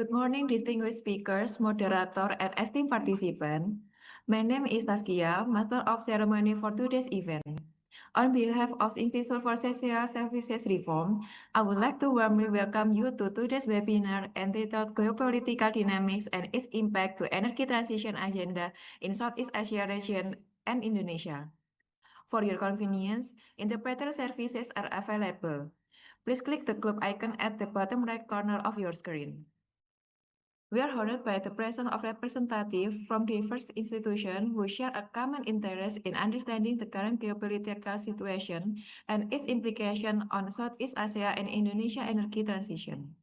Good morning, distinguished speakers, moderator, and esteemed participants. My name is Taskia, Master of Ceremony for today's event. On behalf of Institute for Social Services Reform, I would like to warmly welcome you to today's webinar entitled Geopolitical Dynamics and its Impact to Energy Transition Agenda in Southeast Asia region and Indonesia. For your convenience, interpreter services are available. Please click the globe icon at the bottom right corner of your screen. We are honored by the presence of representatives from diverse institutions who share a common interest in understanding the current geopolitical situation and its implication on Southeast Asia and Indonesia energy transition.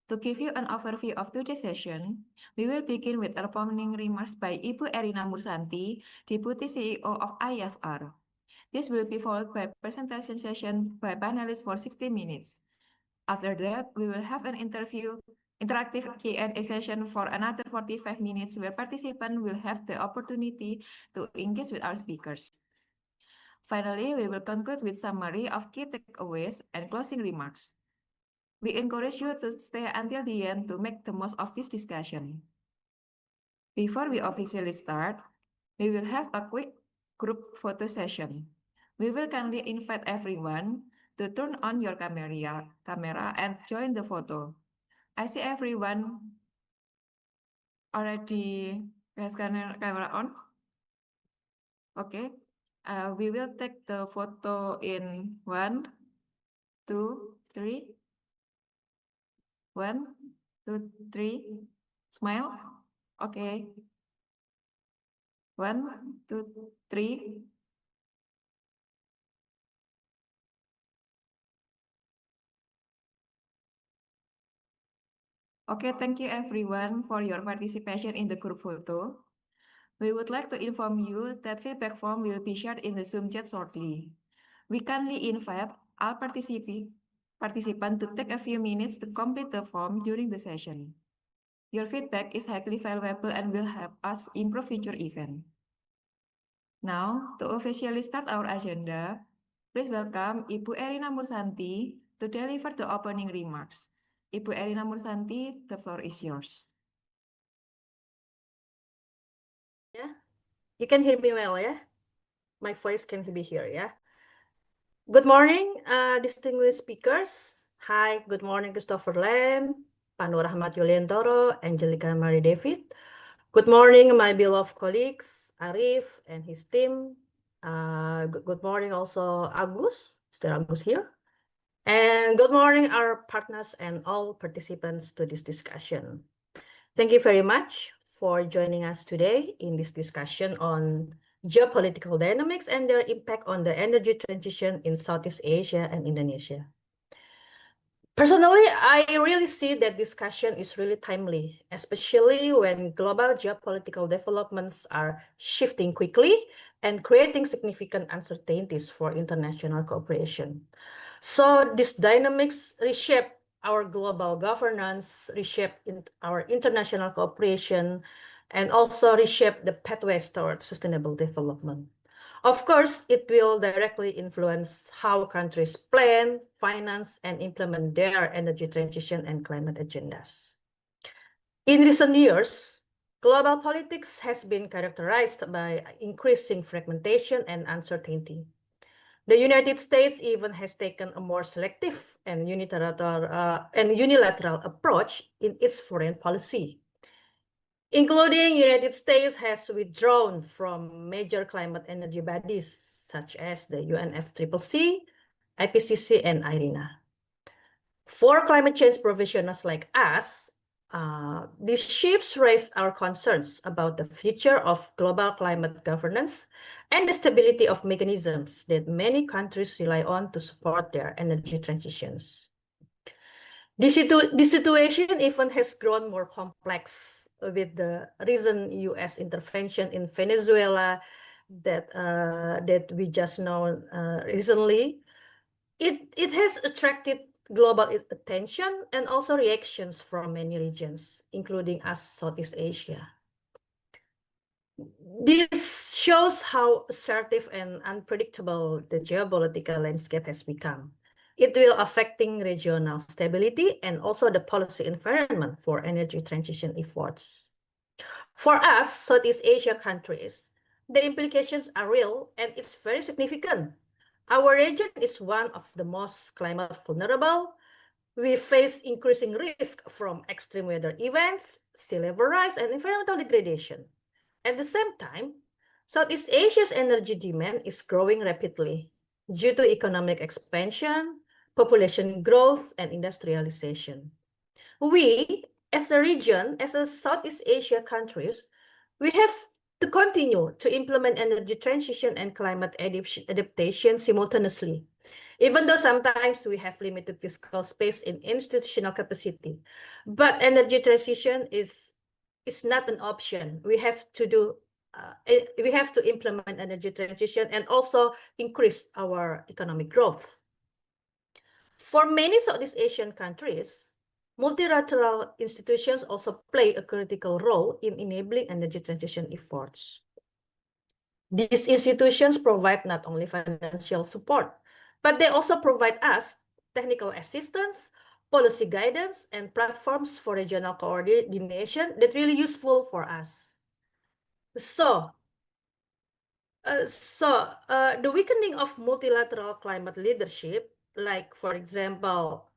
To give you an overview of today's session, we will begin with opening remarks by Ibu Erina Mursanti, Deputy CEO of ISR. This will be followed by a presentation session by panelists for 60 minutes. After that, we will have an interactive Q&A session for another 45 minutes where participants will have the opportunity to engage with our speakers. Finally, we will conclude with summary of key takeaways and closing remarks. We encourage you to stay until the end to make the most of this discussion. Before we officially start, we will have a quick group photo session. We will kindly invite everyone to turn on your camera and join the photo. I see everyone already has camera on. Okay, we will take the photo in 1, 2, 3. 1, 2, 3. Smile. Okay. 1, 2, 3. Okay, thank you everyone for your participation in the group photo. We would like to inform you that feedback form will be shared in the Zoom chat shortly. We kindly invite all participants to take a few minutes to complete the form during the session. Your feedback is highly valuable and will help us improve future events. Now, to officially start our agenda, please welcome Ibu Erina Mursanti to deliver the opening remarks. Ibu Erina Mursanti, the floor is yours. Yeah, you can hear me well, yeah? My voice can be here, yeah? Good morning, distinguished speakers. Hi, good morning, Christopher Len, Panu Rahmat Yuliantoro, Angelica Marie David. Good morning, my beloved colleagues, Arif and his team. Good morning also, Agus. Is there Agus here? And good morning, our partners and all participants to this discussion. Thank you very much for joining us today in this discussion on geopolitical dynamics and their impact on the energy transition in Southeast Asia and Indonesia. Personally, I really see that discussion is really timely, especially when global geopolitical developments are shifting quickly and creating significant uncertainties for international cooperation. So these dynamics reshape our global governance, reshape our international cooperation, and also reshape the pathways towards sustainable development. Of course, it will directly influence how countries plan, finance, and implement their energy transition and climate agendas. In recent years, global politics has been characterized by increasing fragmentation and uncertainty. The United States even has taken a more selective and unilateral approach in its foreign policy, including United States has withdrawn from major climate energy bodies such as the UNFCCC, IPCC, and IRENA. For climate change professionals like us, these shifts raise our concerns about the future of global climate governance and the stability of mechanisms that many countries rely on to support their energy transitions. This situation even has grown more complex with the recent U.S. intervention in Venezuela that we just know recently. It has attracted global attention and also reactions from many regions, including us, Southeast Asia. This shows how assertive and unpredictable the geopolitical landscape has become. it will affecting regional stability and also the policy environment for energy transition efforts. For us, Southeast Asia countries, the implications are real and it's very significant. Our region is one of the most climate vulnerable. We face increasing risk from extreme weather events, sea level rise, and environmental degradation. At the same time, Southeast Asia's energy demand is growing rapidly due to economic expansion, population growth, and industrialization. We, as a region, as a Southeast Asia countries, we have to continue to implement energy transition and climate adaptation simultaneously, even though sometimes we have limited fiscal space in institutional capacity. But energy transition is not an option. We have to implement energy transition and also increase our economic growth. For many Southeast Asian countries, multilateral institutions also play a critical role in enabling energy transition efforts. These institutions provide not only financial support, but they also provide us technical assistance, policy guidance, and platforms for regional coordination that really useful for us. So the weakening of multilateral climate leadership, like for example,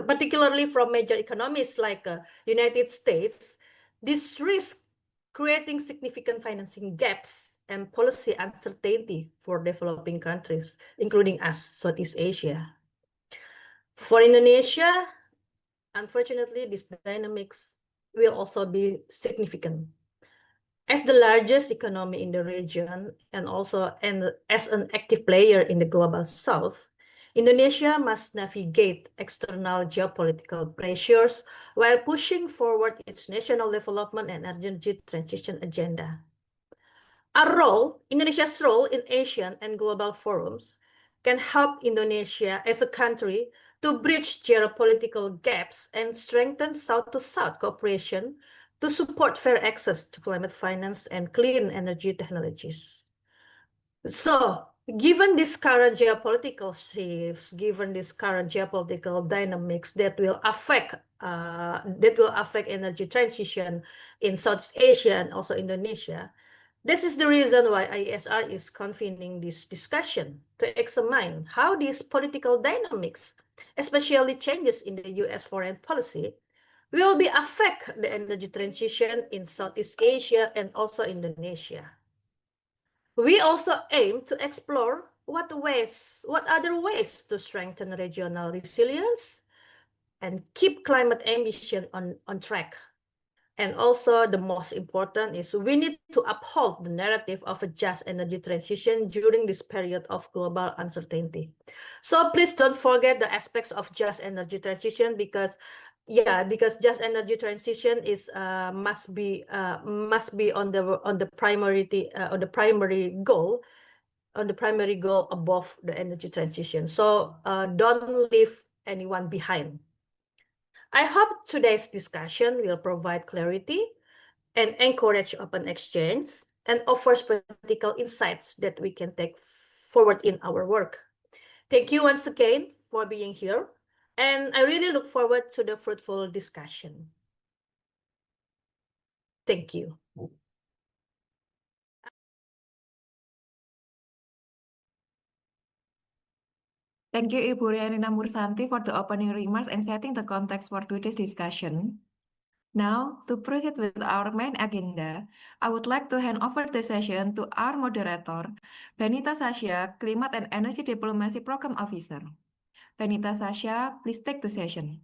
particularly from major economies like United States, this risk creating significant financing gaps and policy uncertainty for developing countries, including us, Southeast Asia. For Indonesia, unfortunately, these dynamics will also be significant. As the largest economy in the region and as an active player in the global south, Indonesia must navigate external geopolitical pressures while pushing forward its national development and energy transition agenda. Indonesia's role in Asian and global forums can help Indonesia as a country to bridge geopolitical gaps and strengthen South-to-South cooperation to support fair access to climate finance and clean energy technologies. So, given this current geopolitical shifts, given this current geopolitical dynamics that will affect energy transition in Southeast Asia and also Indonesia, this is the reason why IESR is convening this discussion to examine how these political dynamics, especially changes in the US foreign policy, will be affect the energy transition in Southeast Asia and also Indonesia. We also aim to explore what other ways to strengthen regional resilience and keep climate ambition on track. And also the most important is we need to uphold the narrative of a just energy transition during this period of global uncertainty. So please don't forget the aspects of just energy transition because just energy transition is must be on the primary goal above the energy transition. So don't leave anyone behind. I hope today's discussion will provide clarity and encourage open exchange and offers practical insights that we can take forward in our work. Thank you once again for being here, and I really look forward to the fruitful discussion. Thank you. Thank you, Ibu Rianina Mursanti, for the opening remarks and setting the context for today's discussion. Now, to proceed with our main agenda, I would like to hand over the session to our moderator, Benita Sasha, Climate and Energy Diplomacy Program Officer. Benita Sasha, please take the session.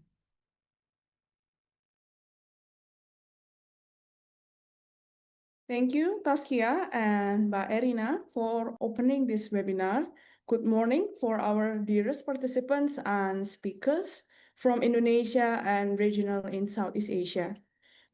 Thank you, Taskia and Mbak Erina, for opening this webinar. Good morning for our dearest participants and speakers from Indonesia and regional in Southeast Asia.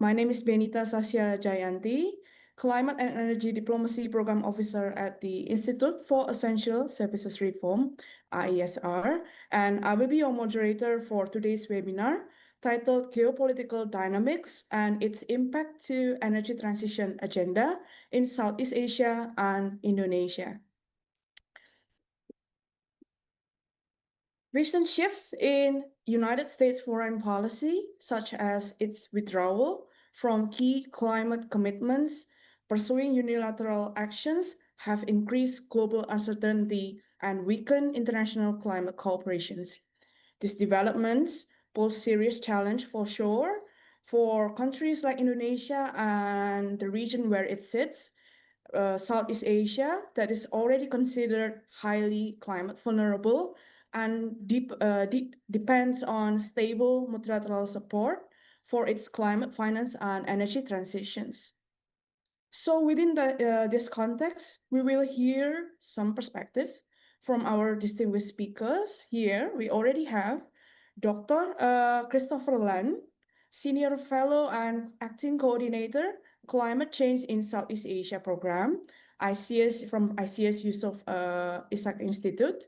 My name is Benita Sasha Jayanti, Climate and Energy Diplomacy Program Officer at the Institute for Essential Services Reform, IESR, and I will be your moderator for today's webinar, titled Geopolitical Dynamics and its Impact to Energy Transition Agenda in Southeast Asia and Indonesia. Recent shifts in United States foreign policy, such as its withdrawal from key climate commitments, pursuing unilateral actions, have increased global uncertainty and weakened international climate cooperations. These developments pose serious challenge for sure for countries like Indonesia and the region where it sits, Southeast Asia, that is already considered highly climate vulnerable and depends on stable multilateral support for its climate finance and energy transitions. So within this context, we will hear some perspectives from our distinguished speakers. Here, we already have Dr. Christopher Lan, Senior Fellow and Acting Coordinator, Climate Change in Southeast Asia Program, ICS from ICS Yusof Ishak Institute.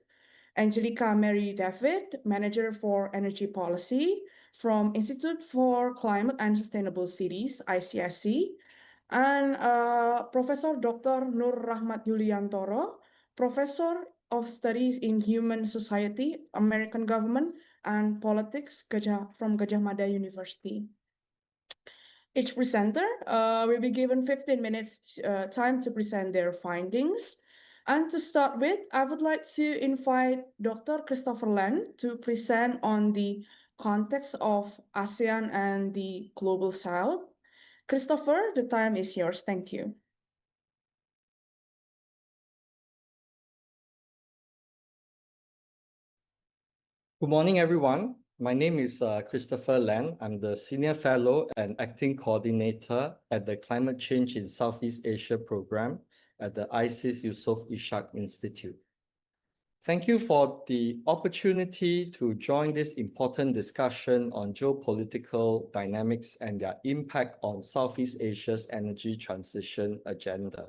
Angelica Mary David, Manager for Energy Policy from Institute for Climate and Sustainable Cities, ICSC, and Professor Dr. Nur Rahmat Yuliantoro, Professor of Studies in Human Society, American Government and Politics from Gajah Mada University. Each presenter will be given 15 minutes time to present their findings. And to start with, I would like to invite Dr. Christopher Lan to present on the context of ASEAN and the Global South. Christopher, the time is yours. Thank you. Good morning, everyone. My name is Christopher Lan. I'm the Senior Fellow and Acting Coordinator at the Climate Change in Southeast Asia Program at the ICS Yusof Ishak Institute. Thank you for the opportunity to join this important discussion on geopolitical dynamics and their impact on Southeast Asia's energy transition agenda.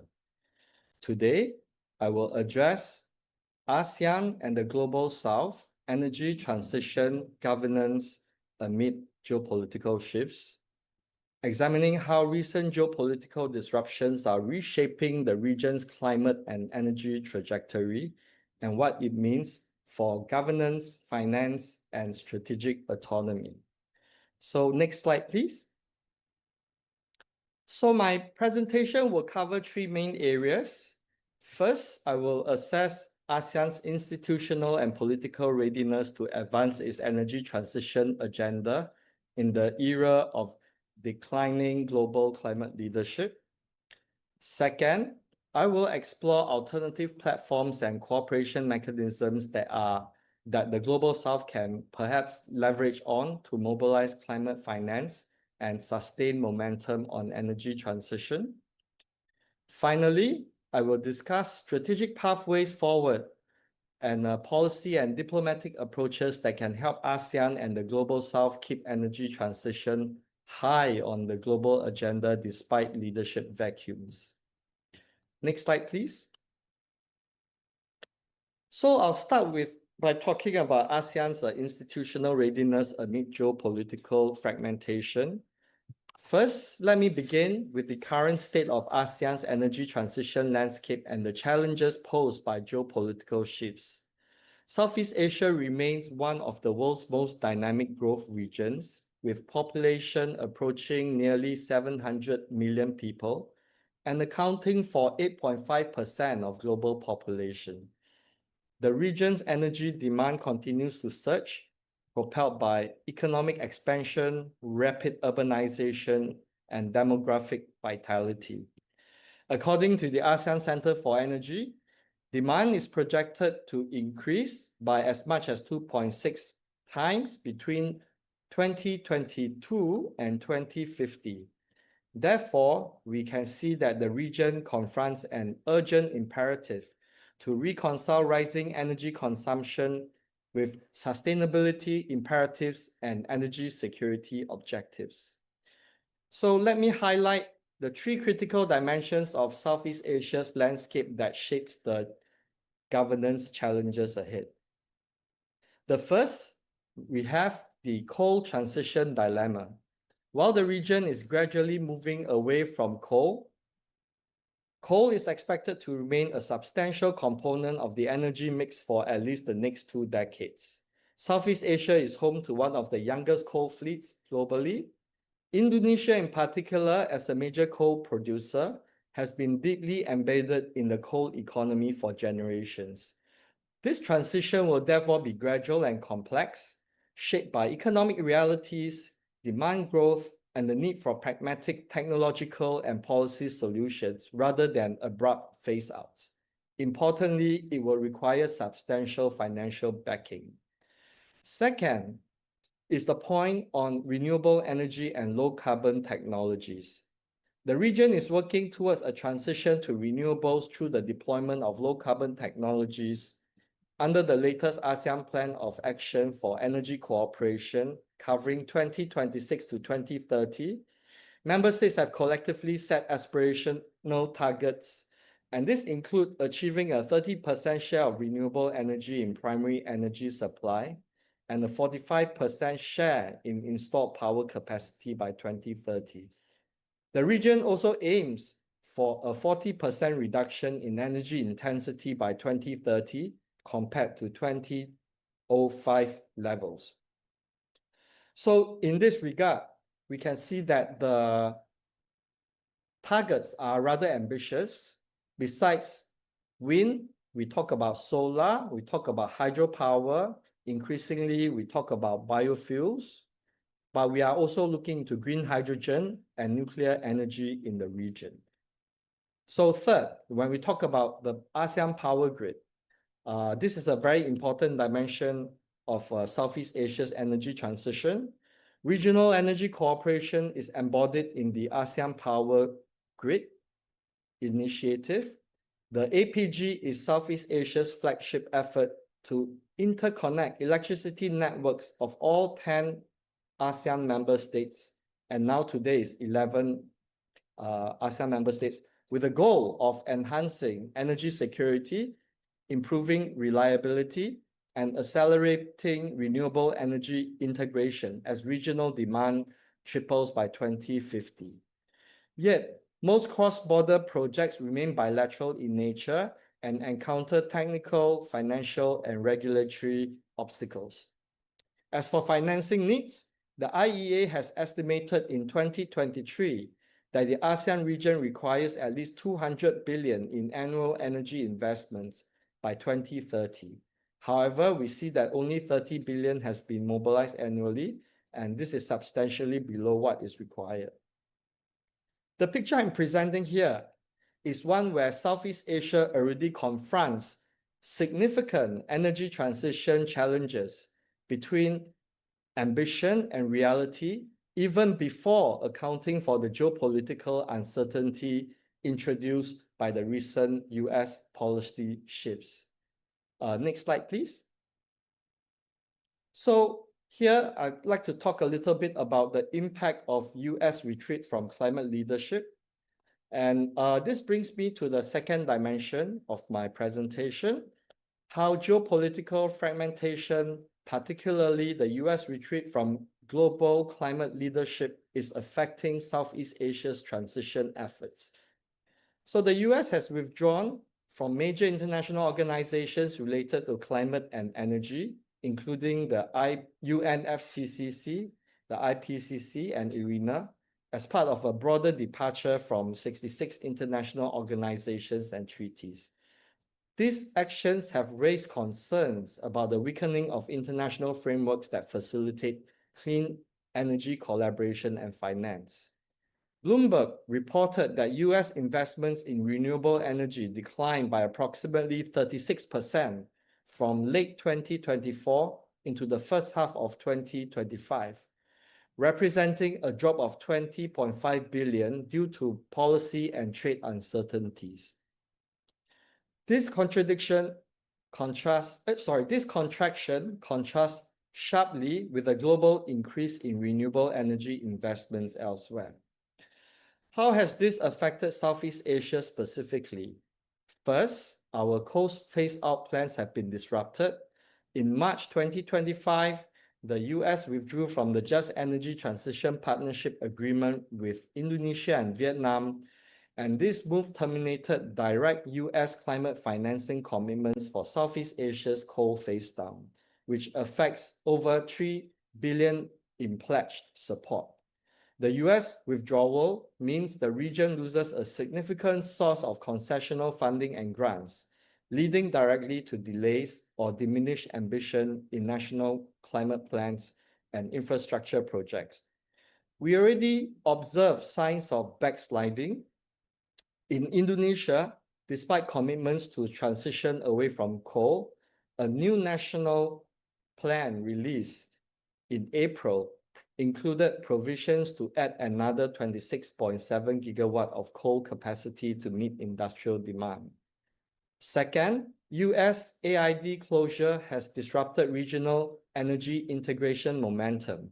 Today, I will address ASEAN and the Global South, energy transition governance amid geopolitical shifts, examining how recent geopolitical disruptions are reshaping the region's climate and energy trajectory and what it means for governance, finance, and strategic autonomy. So next slide, please. So my presentation will cover three main areas. First, I will assess ASEAN's institutional and political readiness to advance its energy transition agenda in the era of declining global climate leadership. Second, I will explore alternative platforms and cooperation mechanisms that the Global South can perhaps leverage on to mobilize climate finance and sustain momentum on energy transition. Finally, I will discuss strategic pathways forward and policy and diplomatic approaches that can help ASEAN and the Global South keep energy transition high on the global agenda despite leadership vacuums. Next slide, please. So I'll start by talking about ASEAN's institutional readiness amid geopolitical fragmentation. First, let me begin with the current state of ASEAN's energy transition landscape and the challenges posed by geopolitical shifts. Southeast Asia remains one of the world's most dynamic growth regions, with population approaching nearly 700 million people and accounting for 8.5% of global population. The region's energy demand continues to surge, propelled by economic expansion, rapid urbanization, and demographic vitality. According to the ASEAN Center for Energy, demand is projected to increase by as much as 2.6 times between 2022 and 2050. Therefore, we can see that the region confronts an urgent imperative to reconcile rising energy consumption with sustainability imperatives and energy security objectives. So let me highlight the three critical dimensions of Southeast Asia's landscape that shapes the governance challenges ahead. The first, we have the coal transition dilemma. While the region is gradually moving away from coal is expected to remain a substantial component of the energy mix for at least the next 2 decades. Southeast Asia is home to one of the youngest coal fleets globally. Indonesia, in particular, as a major coal producer, has been deeply embedded in the coal economy for generations. This transition will therefore be gradual and complex, shaped by economic realities, demand growth, and the need for pragmatic technological and policy solutions rather than abrupt phase-outs. Importantly, it will require substantial financial backing. Second is the point on renewable energy and low-carbon technologies. The region is working towards a transition to renewables through the deployment of low-carbon technologies. Under the latest ASEAN Plan of Action for Energy Cooperation, covering 2026 to 2030, member states have collectively set aspirational targets, and this includes achieving a 30% share of renewable energy in primary energy supply and a 45% share in installed power capacity by 2030. The region also aims for a 40% reduction in energy intensity by 2030 compared to 2005 levels. So in this regard, we can see that the targets are rather ambitious. Besides wind, we talk about solar, we talk about hydropower, increasingly we talk about biofuels, but we are also looking into green hydrogen and nuclear energy in the region. So third, when we talk about the ASEAN power grid, this is a very important dimension of Southeast Asia's energy transition. Regional energy cooperation is embodied in the ASEAN Power Grid initiative. The APG is Southeast Asia's flagship effort to interconnect electricity networks of all 10 ASEAN member states, and now today is 11 ASEAN member states, with the goal of enhancing energy security, improving reliability, and accelerating renewable energy integration as regional demand triples by 2050. Yet, most cross-border projects remain bilateral in nature and encounter technical, financial, and regulatory obstacles. As for financing needs, the IEA has estimated in 2023 that the ASEAN region requires at least 200 billion in annual energy investments by 2030. However, we see that only 30 billion has been mobilized annually, and this is substantially below what is required. The picture I'm presenting here is one where Southeast Asia already confronts significant energy transition challenges between ambition and reality, even before accounting for the geopolitical uncertainty introduced by the recent US policy shifts. Next slide, please. So here, I'd like to talk a little bit about the impact of US retreat from climate leadership. And this brings me to the second dimension of my presentation, how geopolitical fragmentation, particularly the US retreat from global climate leadership, is affecting Southeast Asia's transition efforts. So the US has withdrawn from major international organizations related to climate and energy, including the UNFCCC, the IPCC, and IRENA, as part of a broader departure from 66 international organizations and treaties. These actions have raised concerns about the weakening of international frameworks that facilitate clean energy collaboration and finance. Bloomberg reported that US investments in renewable energy declined by approximately 36% from late 2024 into the first half of 2025, representing a drop of 20.5 billion due to policy and trade uncertainties. This contraction contrasts sharply with a global increase in renewable energy investments elsewhere. How has this affected Southeast Asia specifically? First, our coal phase-out plans have been disrupted. In March 2025, the US withdrew from the Just Energy Transition Partnership Agreement with Indonesia and Vietnam, and this move terminated direct US climate financing commitments for Southeast Asia's coal phase-down. which affects over 3 billion in pledged support. The US withdrawal means the region loses a significant source of concessional funding and grants, leading directly to delays or diminished ambition in national climate plans and infrastructure projects. We already observe signs of backsliding. In Indonesia, despite commitments to transition away from coal, a new national plan released in April included provisions to add another 26.7 gigawatt of coal capacity to meet industrial demand. Second, US AID closure has disrupted regional energy integration momentum.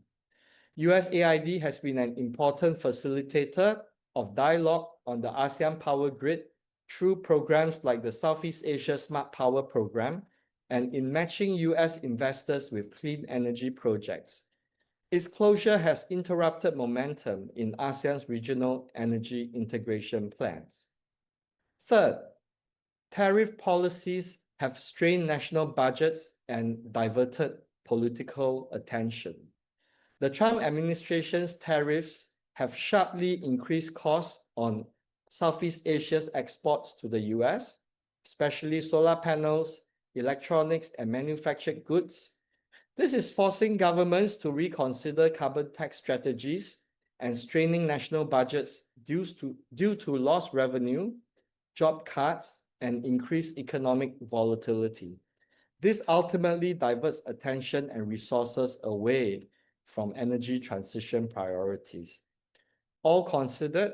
US AID has been an important facilitator of dialogue on the ASEAN power grid through programs like the Southeast Asia Smart Power Program and in matching US investors with clean energy projects. Its closure has interrupted momentum in ASEAN's regional energy integration plans. Third, tariff policies have strained national budgets and diverted political attention. The Trump administration's tariffs have sharply increased costs on Southeast Asia's exports to the US, especially solar panels, electronics, and manufactured goods. This is forcing governments to reconsider carbon tax strategies and straining national budgets due to lost revenue, job cuts, and increased economic volatility. This ultimately diverts attention and resources away from energy transition priorities. All considered,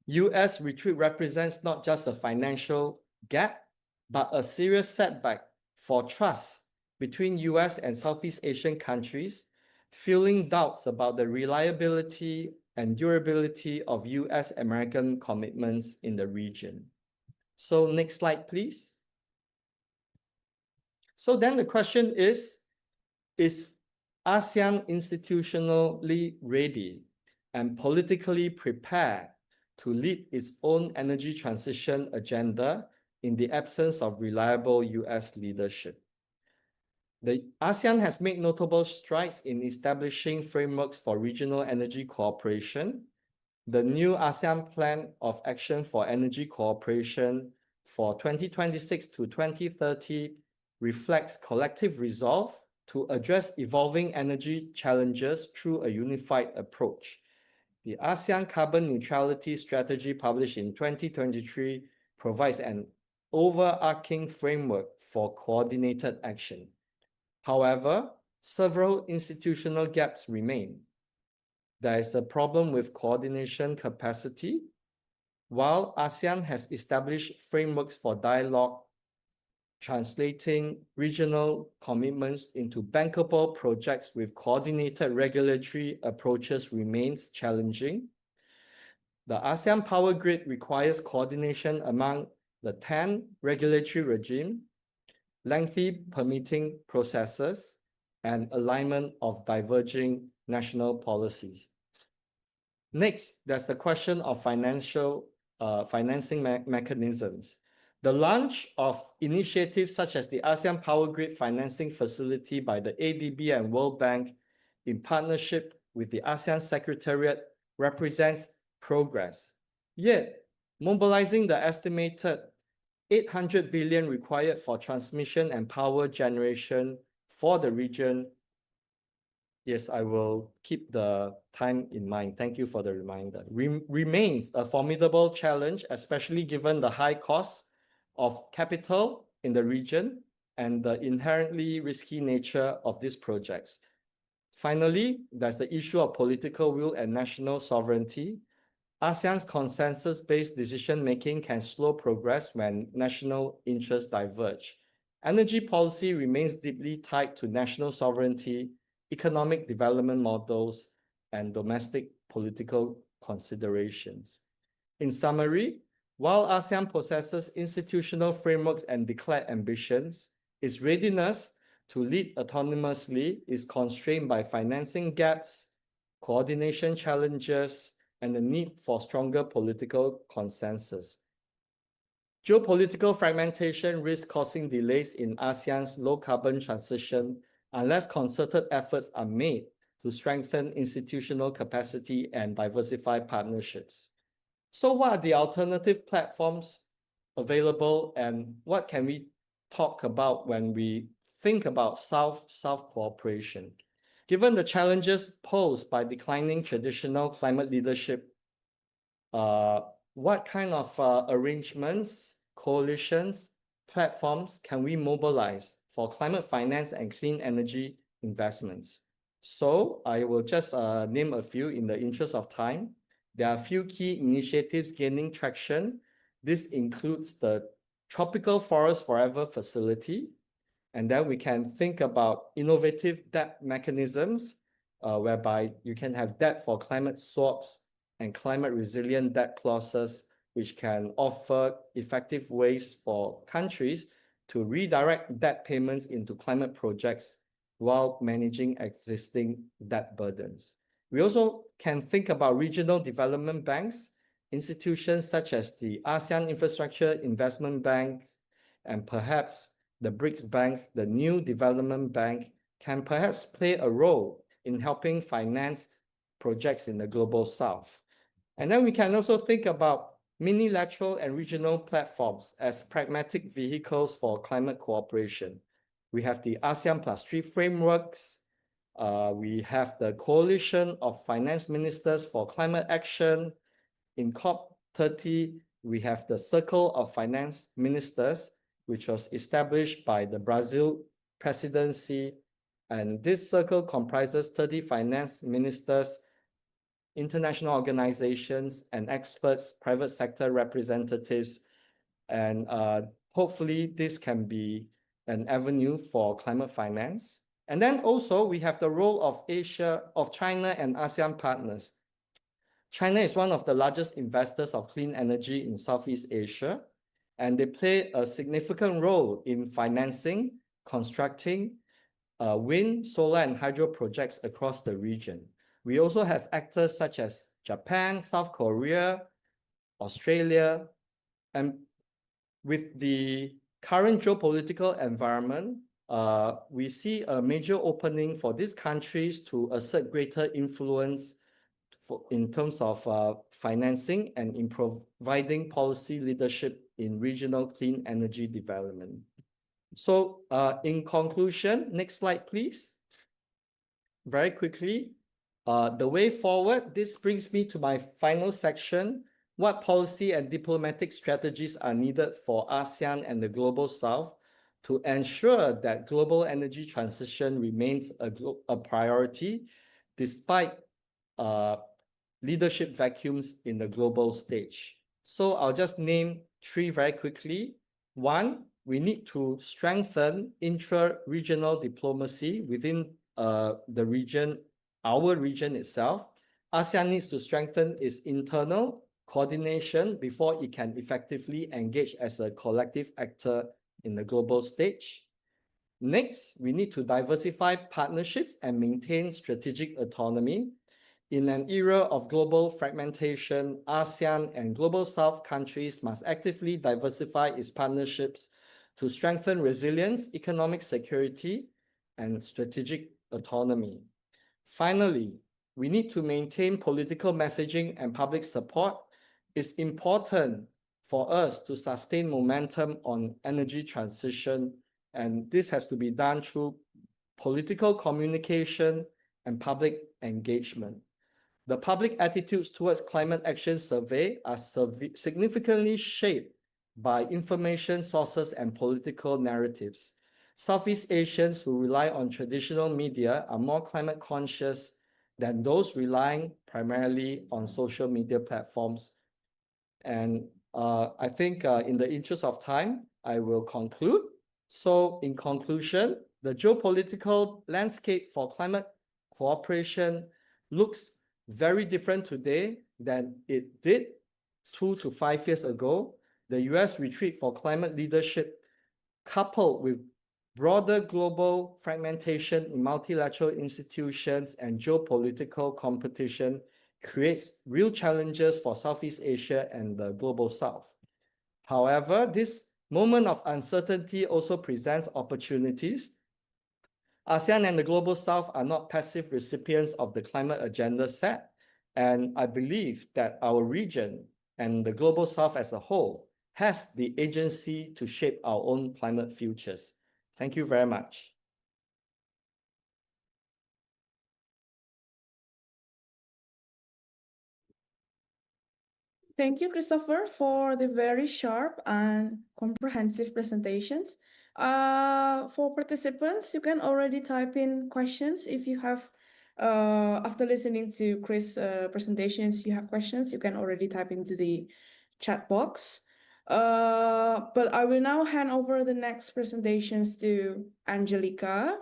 US retreat represents not just a financial gap, but a serious setback for trust between US and Southeast Asian countries, fueling doubts about the reliability and durability of US-American commitments in the region. So next slide, please. So then the question is ASEAN institutionally ready and politically prepared to lead its own energy transition agenda in the absence of reliable US leadership? The ASEAN has made notable strides in establishing frameworks for regional energy cooperation. The new ASEAN Plan of Action for Energy Cooperation for 2026 to 2030 reflects collective resolve to address evolving energy challenges through a unified approach. The ASEAN Carbon Neutrality Strategy published in 2023 provides an overarching framework for coordinated action. However, several institutional gaps remain. There is a problem with coordination capacity. While ASEAN has established frameworks for dialogue, translating regional commitments into bankable projects with coordinated regulatory approaches remains challenging. The ASEAN power grid requires coordination among the 10 regulatory regimes, lengthy permitting processes, and alignment of diverging national policies. Next, there's the question of financing mechanisms. The launch of initiatives such as the ASEAN Power Grid Financing Facility by the ADB and World Bank in partnership with the ASEAN Secretariat represents progress. Yet, mobilizing the estimated 800 billion required for transmission and power generation for the region. Yes, I will keep the time in mind. Thank you for the reminder. Remains a formidable challenge, especially given the high cost of capital in the region and the inherently risky nature of these projects. Finally, there's the issue of political will and national sovereignty. ASEAN's consensus-based decision-making can slow progress when national interests diverge. Energy policy remains deeply tied to national sovereignty, economic development models, and domestic political considerations. In summary, while ASEAN possesses institutional frameworks and declared ambitions, its readiness to lead autonomously is constrained by financing gaps, coordination challenges, and the need for stronger political consensus. Geopolitical fragmentation risks causing delays in ASEAN's low-carbon transition unless concerted efforts are made to strengthen institutional capacity and diversify partnerships. So what are the alternative platforms available, and what can we talk about when we think about South-South cooperation? Given the challenges posed by declining traditional climate leadership, what kind of arrangements, coalitions, platforms can we mobilize for climate finance and clean energy investments? So I will just name a few in the interest of time. There are a few key initiatives gaining traction. This includes the Tropical Forest Forever Facility, and then we can think about innovative debt mechanisms, whereby you can have debt for climate swaps and climate resilient debt clauses, which can offer effective ways for countries to redirect debt payments into climate projects while managing existing debt burdens. We also can think about regional development banks, institutions such as the ASEAN Infrastructure Investment Bank, and perhaps the BRICS Bank, the New Development Bank, can perhaps play a role in helping finance projects in the Global South. And then we can also think about minilateral and regional platforms as pragmatic vehicles for climate cooperation. We have the ASEAN +3 frameworks. We have the Coalition of Finance Ministers for Climate Action. In COP30, we have the Circle of Finance Ministers, which was established by the Brazil presidency. And this circle comprises 30 finance ministers, international organizations and experts, private sector representatives. And hopefully this can be an avenue for climate finance. And then also we have the role of China and ASEAN partners. China is one of the largest investors of clean energy in Southeast Asia, and they play a significant role in financing, constructing wind, solar, and hydro projects across the region. We also have actors such as Japan, South Korea, Australia, and with the current geopolitical environment, we see a major opening for these countries to assert greater influence in terms of financing and in providing policy leadership in regional clean energy development. So in conclusion, next slide, please. Very quickly, the way forward, this brings me to my final section. What policy and diplomatic strategies are needed for ASEAN and the Global South to ensure that global energy transition remains a priority despite leadership vacuums in the global stage? So I'll just name three very quickly. One, we need to strengthen intra-regional diplomacy within the region, our region itself. ASEAN needs to strengthen its internal coordination before it can effectively engage as a collective actor in the global stage. Next, we need to diversify partnerships and maintain strategic autonomy. In an era of global fragmentation, ASEAN and Global South countries must actively diversify its partnerships to strengthen resilience, economic security, and strategic autonomy. Finally, we need to maintain political messaging and public support. It's important for us to sustain momentum on energy transition, and this has to be done through political communication and public engagement. The public attitudes towards climate action survey are significantly shaped by information sources and political narratives. Southeast Asians who rely on traditional media are more climate conscious than those relying primarily on social media platforms. And I think in the interest of time, I will conclude. So in conclusion, the geopolitical landscape for climate cooperation looks very different today than it did 2 to 5 years ago. The US retreat for climate leadership, coupled with broader global fragmentation in multilateral institutions and geopolitical competition, creates real challenges for Southeast Asia and the Global South. However, this moment of uncertainty also presents opportunities. ASEAN and the Global South are not passive recipients of the climate agenda set, and I believe that our region and the Global South as a whole has the agency to shape our own climate futures. Thank you very much. Thank you, Christopher, for the very sharp and comprehensive presentations. For participants, you can already type in questions if you have, after listening to Chris' presentations, you have questions, you can already type into the chat box. But I will now hand over the next presentations to Angelica,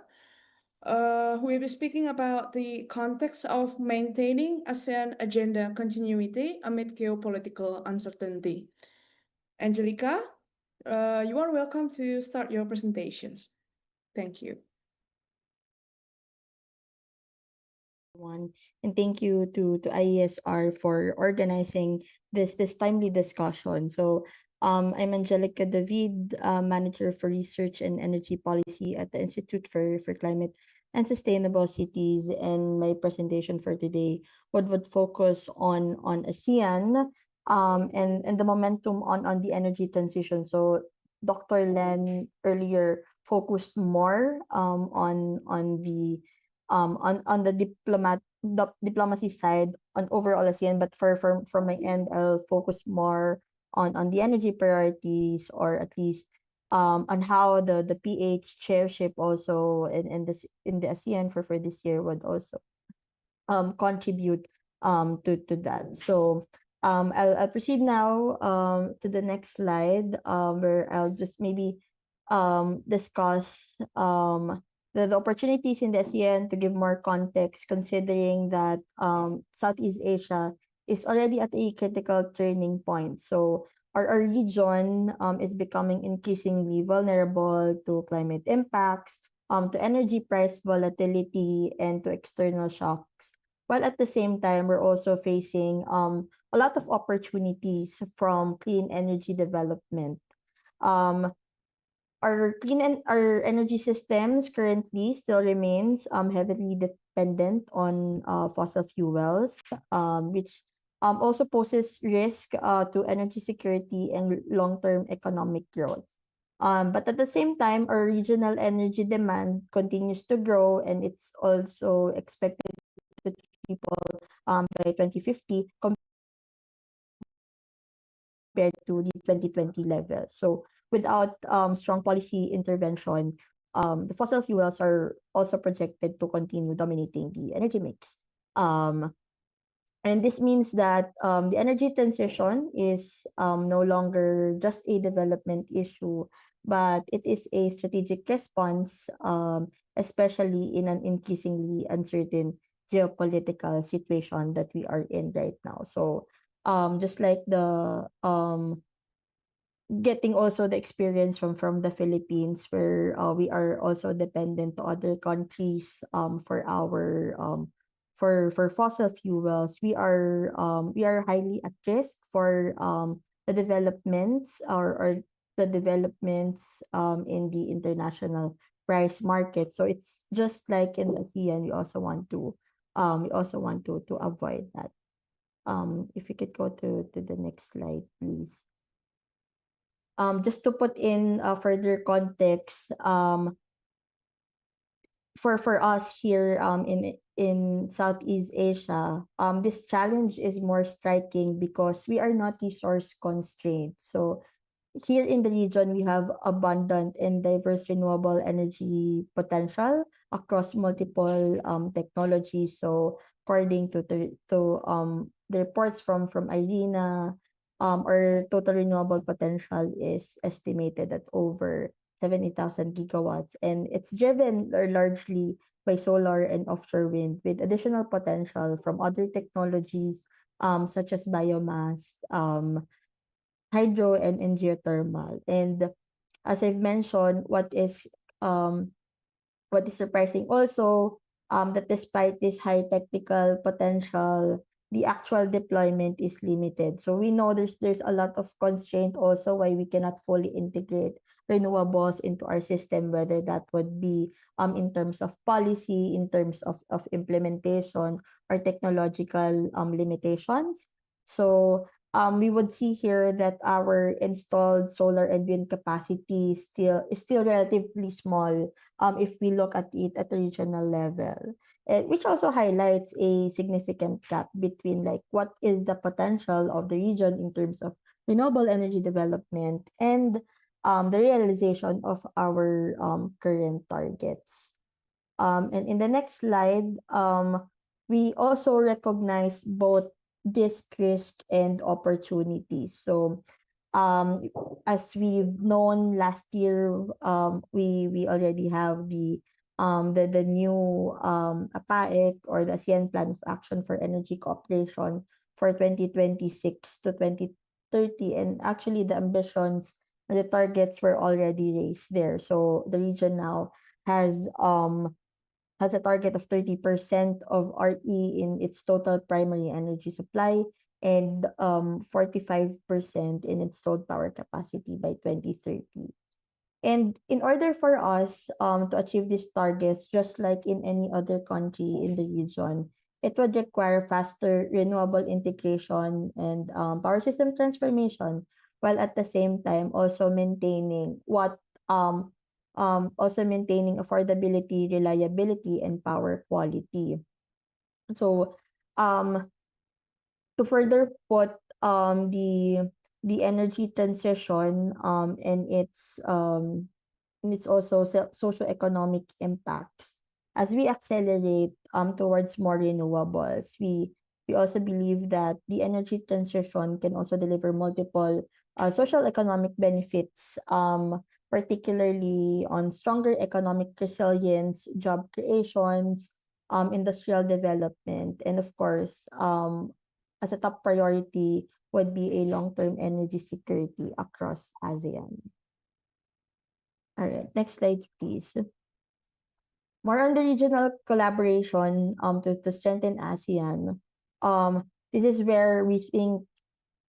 who will be speaking about the context of maintaining ASEAN agenda continuity amid geopolitical uncertainty. Angelica, you are welcome to start your presentations. Thank you. And thank you to IESR for organizing this timely discussion. So I'm Angelica David, Manager for Research and Energy Policy at the Institute for Climate and Sustainable Cities. And my presentation for today would focus on ASEAN and the momentum on the energy transition. So Dr. Len earlier focused more on the diplomacy side on overall ASEAN, but from my end, I'll focus more on the energy priorities, or at least on how the PH chairship also in the ASEAN for this year would also contribute to that. So I'll proceed now to the next slide, where I'll just maybe discuss the opportunities in the ASEAN to give more context, considering that Southeast Asia is already at a critical turning point. So our region is becoming increasingly vulnerable to climate impacts, to energy price volatility, and to external shocks. While at the same time, we're also facing a lot of opportunities from clean energy development. Our energy systems currently still remains heavily dependent on fossil fuels, which also poses risk to energy security and long-term economic growth. But at the same time, our regional energy demand continues to grow, and it's also expected to triple by 2050 compared to the 2020 level. So without strong policy intervention, the fossil fuels are also projected to continue dominating the energy mix. And this means that the energy transition is no longer just a development issue, but it is a strategic response, especially in an increasingly uncertain geopolitical situation that we are in right now. So just like the getting also the experience from the Philippines, where we are also dependent to other countries for our for fossil fuels, we are highly at risk for the developments or the developments in the international price market. So it's just like in the ASEAN, we also want to avoid that. If you could go to the next slide, please. Just to put in further context, for us here in Southeast Asia, this challenge is more striking because we are not resource constrained. So here in the region, we have abundant and diverse renewable energy potential across multiple technologies. So according to the reports from IRENA, our total renewable potential is estimated at over 70,000 gigawatts, and it's driven largely by solar and offshore wind, with additional potential from other technologies such as biomass, hydro, and geothermal. And as I've mentioned, what is surprising also, that despite this high technical potential, the actual deployment is limited. So we know there's a lot of constraint also why we cannot fully integrate renewables into our system, whether that would be in terms of policy, in terms of implementation, or technological limitations. So we would see here that our installed solar and wind capacity is still relatively small if we look at it at the regional level, which also highlights a significant gap between like what is the potential of the region in terms of renewable energy development and the realization of our current targets. And in the next slide, we also recognize both this risk and opportunities. So as we've known last year, we already have the new APAEC, or the ASEAN Plan of Action for Energy Cooperation for 2026 to 2030, and actually the ambitions and the targets were already raised there. So the region now has a target of 30% of RE in its total primary energy supply, and 45% in its stored power capacity by 2030. And in order for us to achieve these targets, just like in any other country in the region, it would require faster renewable integration and power system transformation, while at the same time also maintaining affordability, reliability, and power quality. So to further put the energy transition and its also socioeconomic impacts, as we accelerate towards more renewables, we also believe that the energy transition can also deliver multiple social economic benefits, particularly on stronger economic resilience, job creations, industrial development, and of course, as a top priority would be a long-term energy security across ASEAN. All right, next slide, please. More on the regional collaboration to strengthen ASEAN. This is where we think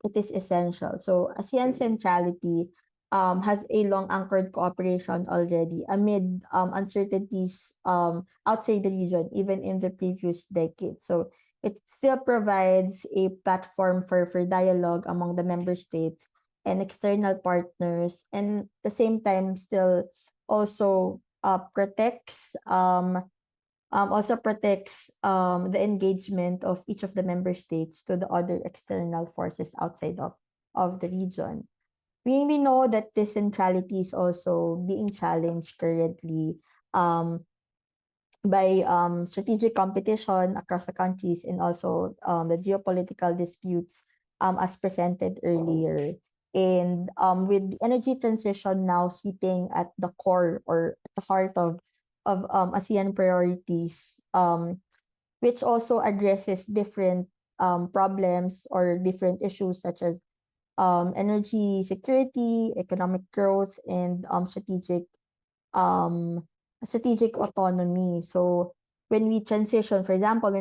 it is essential. So ASEAN centrality has a long anchored cooperation already amid uncertainties outside the region, even in the previous decade. So it still provides a platform for dialogue among the member states and external partners, and at the same time still also protects the engagement of each of the member states to the other external forces outside of the region. We know that this centrality is also being challenged currently by strategic competition across the countries, and also the geopolitical disputes as presented earlier. And with the energy transition now sitting at the core or at the heart of ASEAN priorities, which also addresses different problems or different issues such as energy security, economic growth, and strategic autonomy. So when we transition, for example, to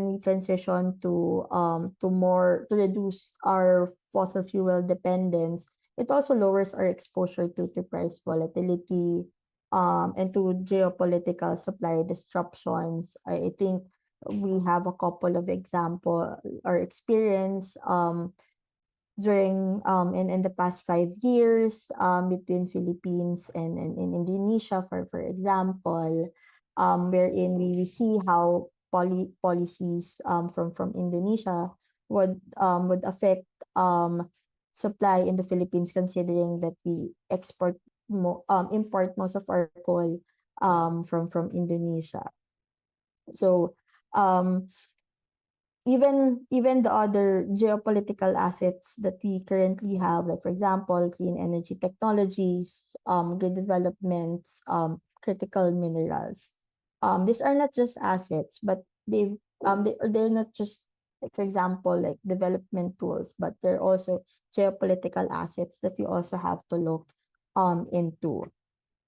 reduce our fossil fuel dependence, it also lowers our exposure to price volatility and to geopolitical supply disruptions. I think we have a couple of example or experience during in the past 5 years between Philippines and Indonesia, for example, wherein we see how policies from Indonesia would affect supply in the Philippines, considering that we import most of our coal from Indonesia. So even the other geopolitical assets that we currently have, like for example, clean energy technologies, grid developments, critical minerals. These are not just assets, but they're not just, like for example, like development tools, but they're also geopolitical assets that we also have to look into.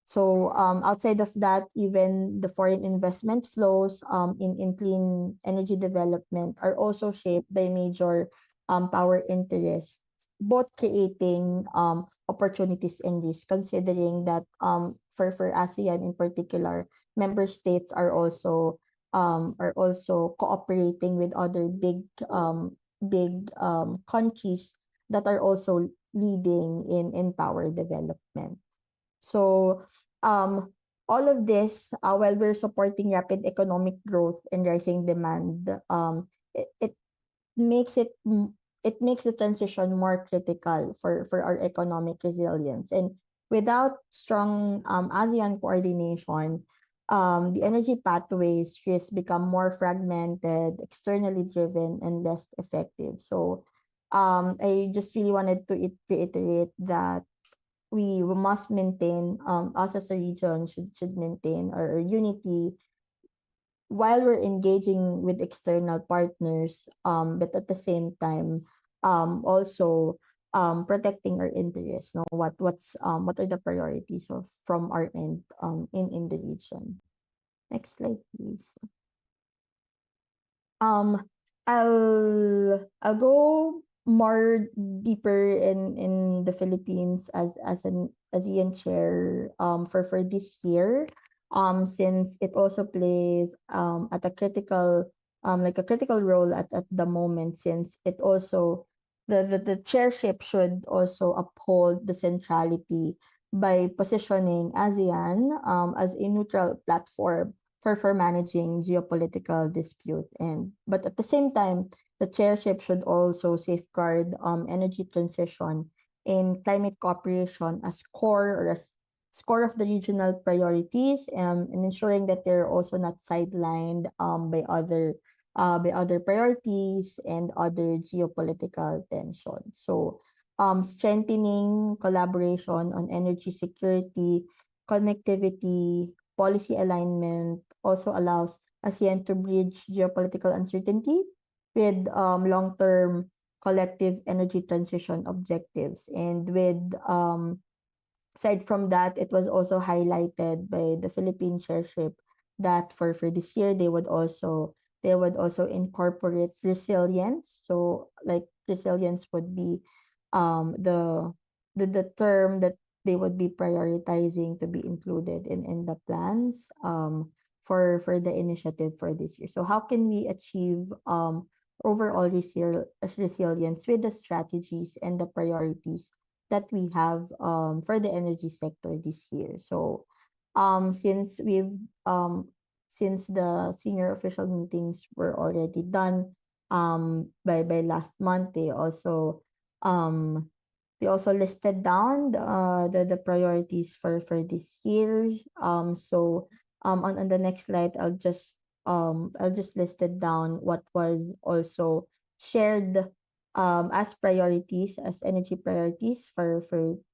So outside of that, even the foreign investment flows in clean energy development are also shaped by major power interests, both creating opportunities and risks, considering that for ASEAN in particular, member states are also cooperating with other big countries that are also leading in power development. So all of this, while we're supporting rapid economic growth and rising demand, it makes it makes the transition more critical for our economic resilience. And without strong ASEAN coordination, the energy pathways risk become more fragmented, externally driven, and less effective. So I just really wanted to reiterate that we must maintain, us as a region should maintain our unity while we're engaging with external partners, but at the same time, also protecting our interests. No, what are the priorities from our end in the region? Next slide, please. I'll go more deeper in the Philippines as an ASEAN chair for this year, since it also plays at a critical like a critical role at the moment, since it also the chairship should also uphold the centrality by positioning ASEAN as a neutral platform for managing geopolitical dispute. And but at the same time, the chairship should also safeguard energy transition and climate cooperation as core of the regional priorities, and ensuring that they're also not sidelined by other priorities and other geopolitical tensions. So strengthening collaboration on energy security, connectivity, policy alignment also allows ASEAN to bridge geopolitical uncertainty with long-term collective energy transition objectives. And with aside from that, it was also highlighted by the Philippine chairship that for this year they would also incorporate resilience. So like resilience would be the term that they would be prioritizing to be included in the plans for the initiative for this year. So how can we achieve overall resilience with the strategies and the priorities that we have for the energy sector this year? So since the senior official meetings were already done by last month, they also listed down the priorities for this year. So on the next slide, I'll just list it down what was also shared as priorities, as energy priorities for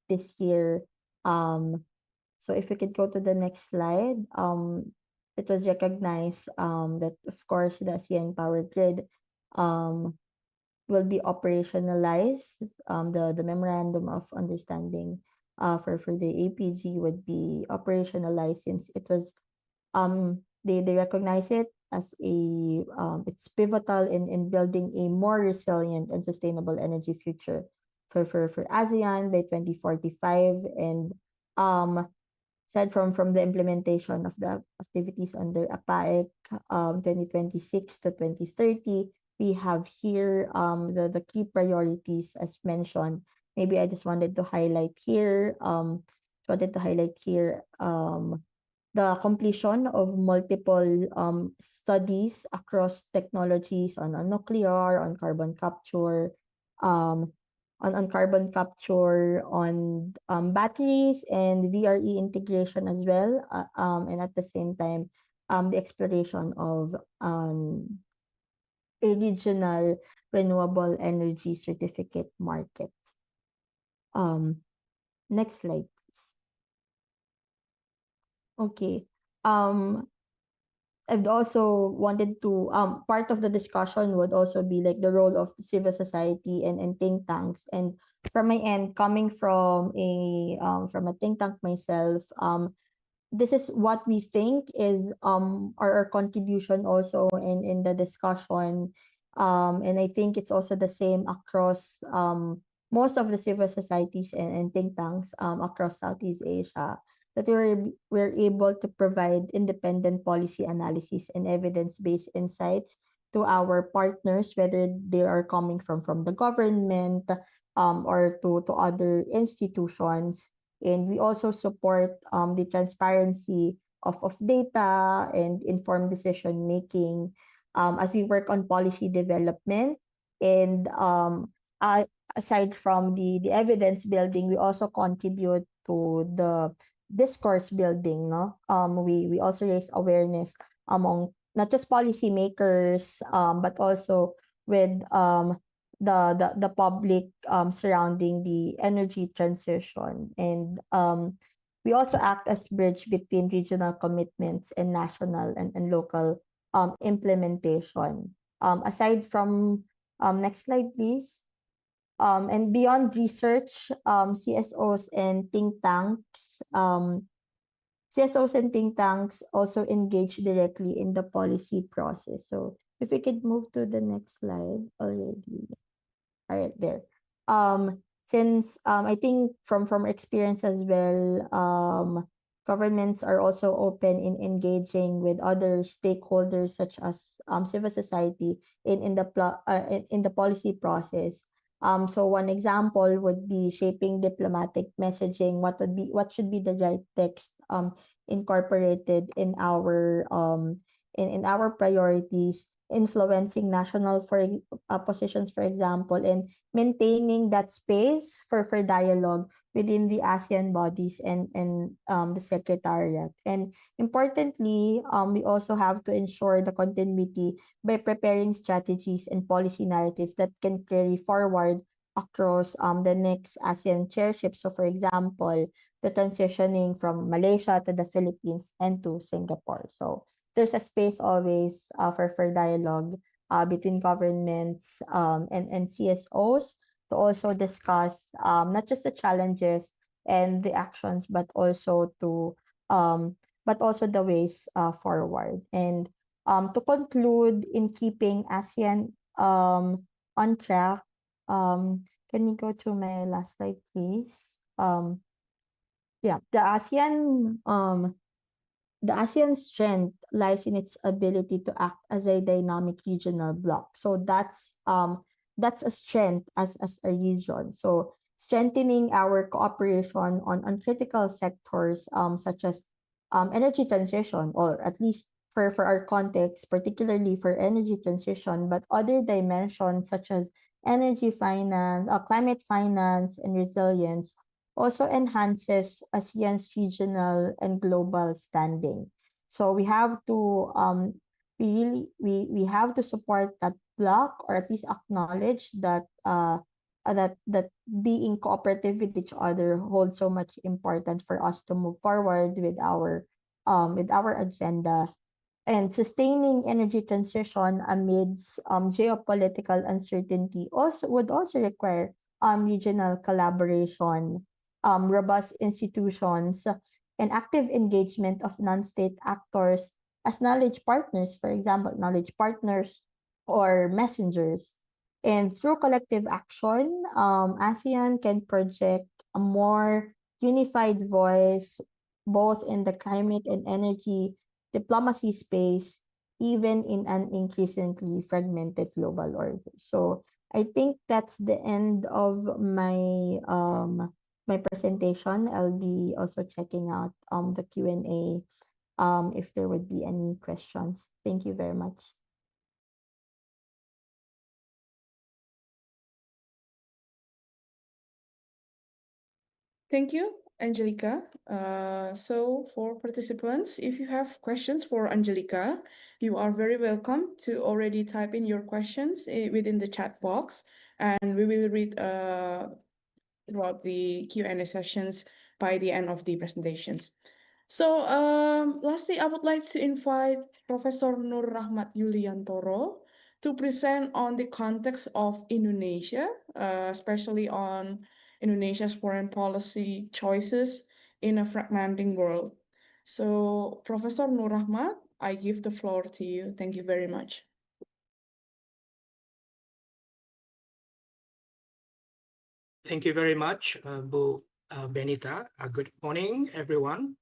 this year. So if we could go to the next slide, it was recognized that of course the ASEAN Power Grid will be operationalized. The memorandum of understanding for the APG would be operationalized, since it was they recognize it as it's pivotal in building a more resilient and sustainable energy future for ASEAN by 2045. And aside from the implementation of the activities under APAEC 2026 to 2030, we have here the key priorities as mentioned. Maybe I just wanted to highlight here the completion of multiple studies across technologies on nuclear, on carbon capture, on batteries and VRE integration as well, and at the same time the exploration of a regional renewable energy certificate market. Next slide, please. Okay. I've also wanted to part of the discussion would also be like the role of the civil society and think tanks. And from my end, coming from a think tank myself, this is what we think is our contribution also in the discussion. And I think it's also the same across most of the civil societies and think tanks across Southeast Asia, that we're able to provide independent policy analysis and evidence-based insights to our partners, whether they are coming from the government or to other institutions. And we also support the transparency of data and informed decision making as we work on policy development. And aside from the evidence building, we also contribute to the discourse building. No, we also raise awareness among not just policymakers, but also with the public surrounding the energy transition. And we also act as bridge between regional commitments and national and local implementation. Aside from next slide, please. And beyond research, CSOs and think tanks, also engage directly in the policy process. So if we could move to the next slide already. All right, there. Since I think from experience as well, governments are also open in engaging with other stakeholders such as civil society in the policy process. So one example would be shaping diplomatic messaging. What should be the right text incorporated in our priorities, influencing national positions, for example, and maintaining that space for dialogue within the ASEAN bodies and the Secretariat. And importantly, we also have to ensure the continuity by preparing strategies and policy narratives that can carry forward across the next ASEAN chairship. So, for example, the transitioning from Malaysia to the Philippines and to Singapore. So there's a space always for dialogue between governments and CSOs to also discuss not just the challenges and the actions, but also the ways forward. And to conclude, in keeping ASEAN on track, can you go to my last slide, please? Yeah, the ASEAN strength lies in its ability to act as a dynamic regional bloc. So that's a strength as a region. So strengthening our cooperation on critical sectors such as energy transition, or at least for our context, particularly for energy transition, but other dimensions such as energy finance, climate finance, and resilience also enhances ASEAN's regional and global standing. So we have to we have to support that bloc, or at least acknowledge that that being cooperative with each other holds so much importance for us to move forward with our agenda. And sustaining energy transition amidst geopolitical uncertainty would also require regional collaboration, robust institutions, and active engagement of non-state actors as knowledge partners, for example, knowledge partners or messengers. And through collective action, ASEAN can project a more unified voice both in the climate and energy diplomacy space, even in an increasingly fragmented global order. So I think that's the end of my my presentation. I'll be also checking out the Q&A if there would be any questions. Thank you very much. Thank you, Angelica. So for participants, if you have questions for Angelica, you are very welcome to already type in your questions within the chat box, and we will read throughout the Q&A sessions by the end of the presentations. So lastly, I would like to invite Professor Nur Rahmat Yuliantoro to present on the context of Indonesia, especially on Indonesia's foreign policy choices in a fragmenting world. So Professor Nur Rahmat, I give the floor to you. Thank you very much. Thank you very much, Bu Benita. Good morning, everyone.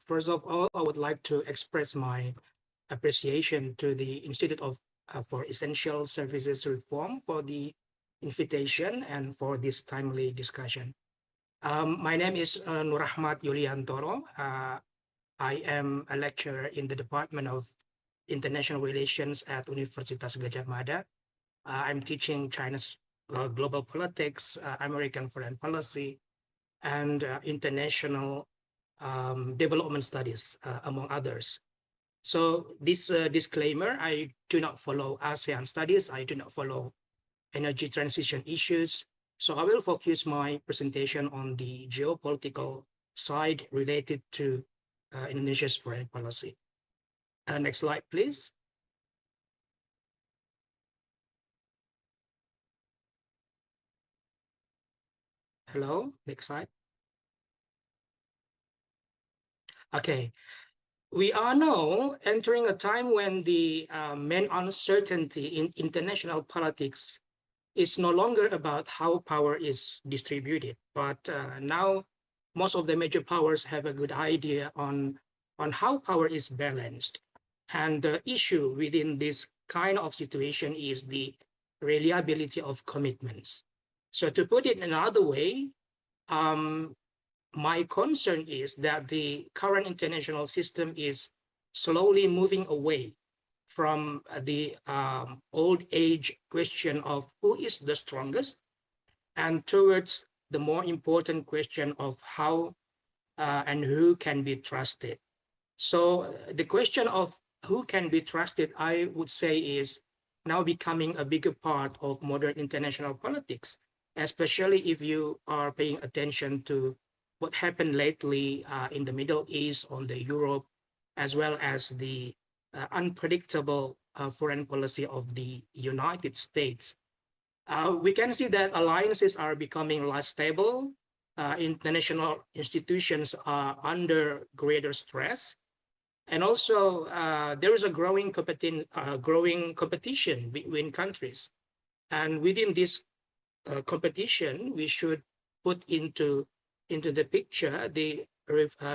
First of all, I would like to express my appreciation to the Institute for Essential Services Reform for the invitation and for this timely discussion. My name is Nur Ahmad Yuliantoro. I am a lecturer in the Department of International Relations at Universitas Gadjah Mada. I'm teaching China's global politics, American foreign policy, and international development studies, among others. So this disclaimer, I do not follow ASEAN studies. I do not follow energy transition issues. So I will focus my presentation on the geopolitical side related to Indonesia's foreign policy. Next slide, please. Hello, next slide. Okay, we are now entering a time when the main uncertainty in international politics is no longer about how power is distributed, but now most of the major powers have a good idea on how power is balanced. And the issue within this kind of situation is the reliability of commitments. So to put it another way, my concern is that the current international system is slowly moving away from the old age question of who is the strongest and towards the more important question of how and who can be trusted. So the question of who can be trusted, I would say, is now becoming a bigger part of modern international politics, especially if you are paying attention to what happened lately in the Middle East, on the Europe, as well as the unpredictable foreign policy of the United States. We can see that alliances are becoming less stable. International institutions are under greater stress. And also, there is a growing competition between countries. And within this competition, we should put into the picture the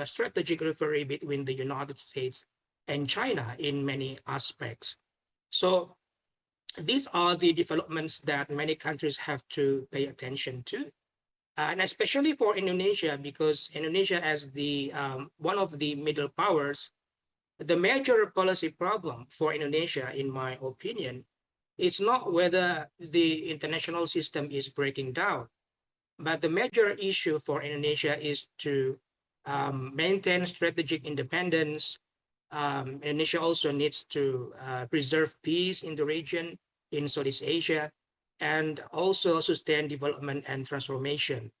strategic rivalry between the United States and China in many aspects. So these are the developments that many countries have to pay attention to. And especially for Indonesia, because Indonesia as the one of the middle powers, the major policy problem for Indonesia, in my opinion, is not whether the international system is breaking down, but the major issue for Indonesia is to maintain strategic independence. Indonesia also needs to preserve peace in the region, in Southeast Asia, and also sustain development and transformation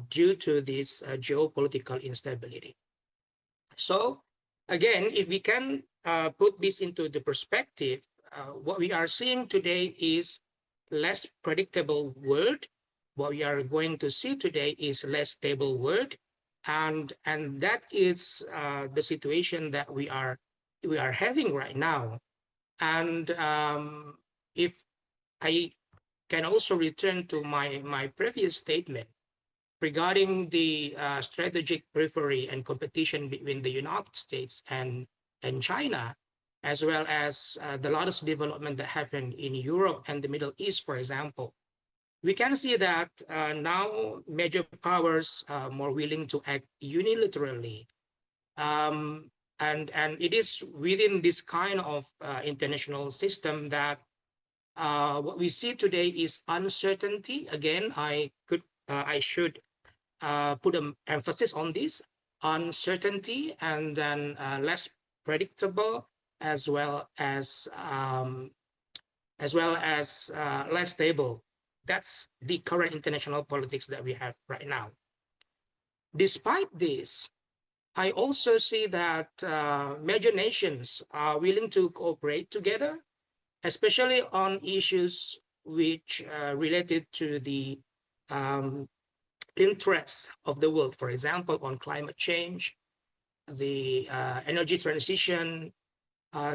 due to this geopolitical instability. So again, if we can put this into the perspective, what we are seeing today is less predictable world. What we are going to see today is less stable world, and that is the situation that we are having right now. And if I can also return to my previous statement regarding the strategic rivalry and competition between the United States and China, as well as the latest development that happened in Europe and the Middle East, for example, we can see that now major powers are more willing to act unilaterally. And it is within this kind of international system that what we see today is uncertainty. Again, I should put an emphasis on this uncertainty, and then less predictable, as well as less stable. That's the current international politics that we have right now. Despite this, I also see that major nations are willing to cooperate together, especially on issues which related to the interests of the world. For example, on climate change, the energy transition.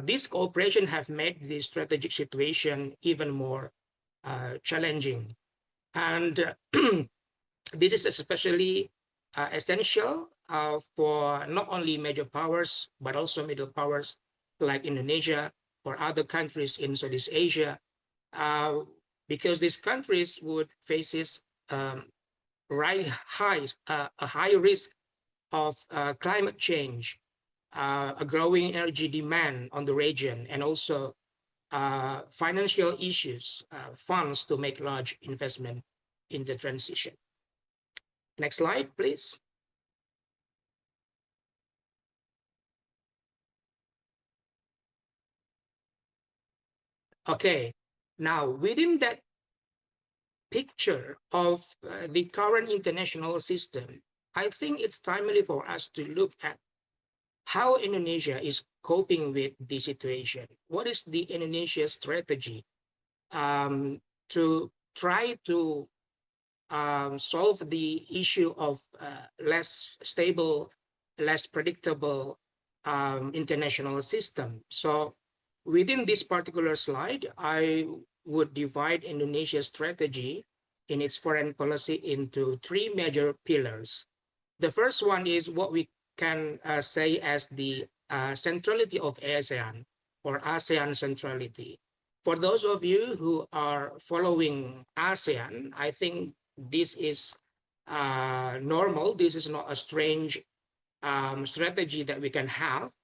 This cooperation have made the strategic situation even more challenging. And this is especially essential for not only major powers, but also middle powers like Indonesia or other countries in Southeast Asia, because these countries would faces a high risk of climate change, a growing energy demand on the region, and also financial issues, funds to make large investment in the transition. Next slide, please. Okay, now within that picture of the current international system, I think it's timely for us to look at how Indonesia is coping with the situation. What is the Indonesia strategy to try to solve the issue of less stable, less predictable international system? So within this particular slide, I would divide Indonesia's strategy in its foreign policy into three major pillars. The first one is what we can say as the centrality of ASEAN, or ASEAN centrality. For those of you who are following ASEAN, I think this is normal. This is not a strange strategy that we can have.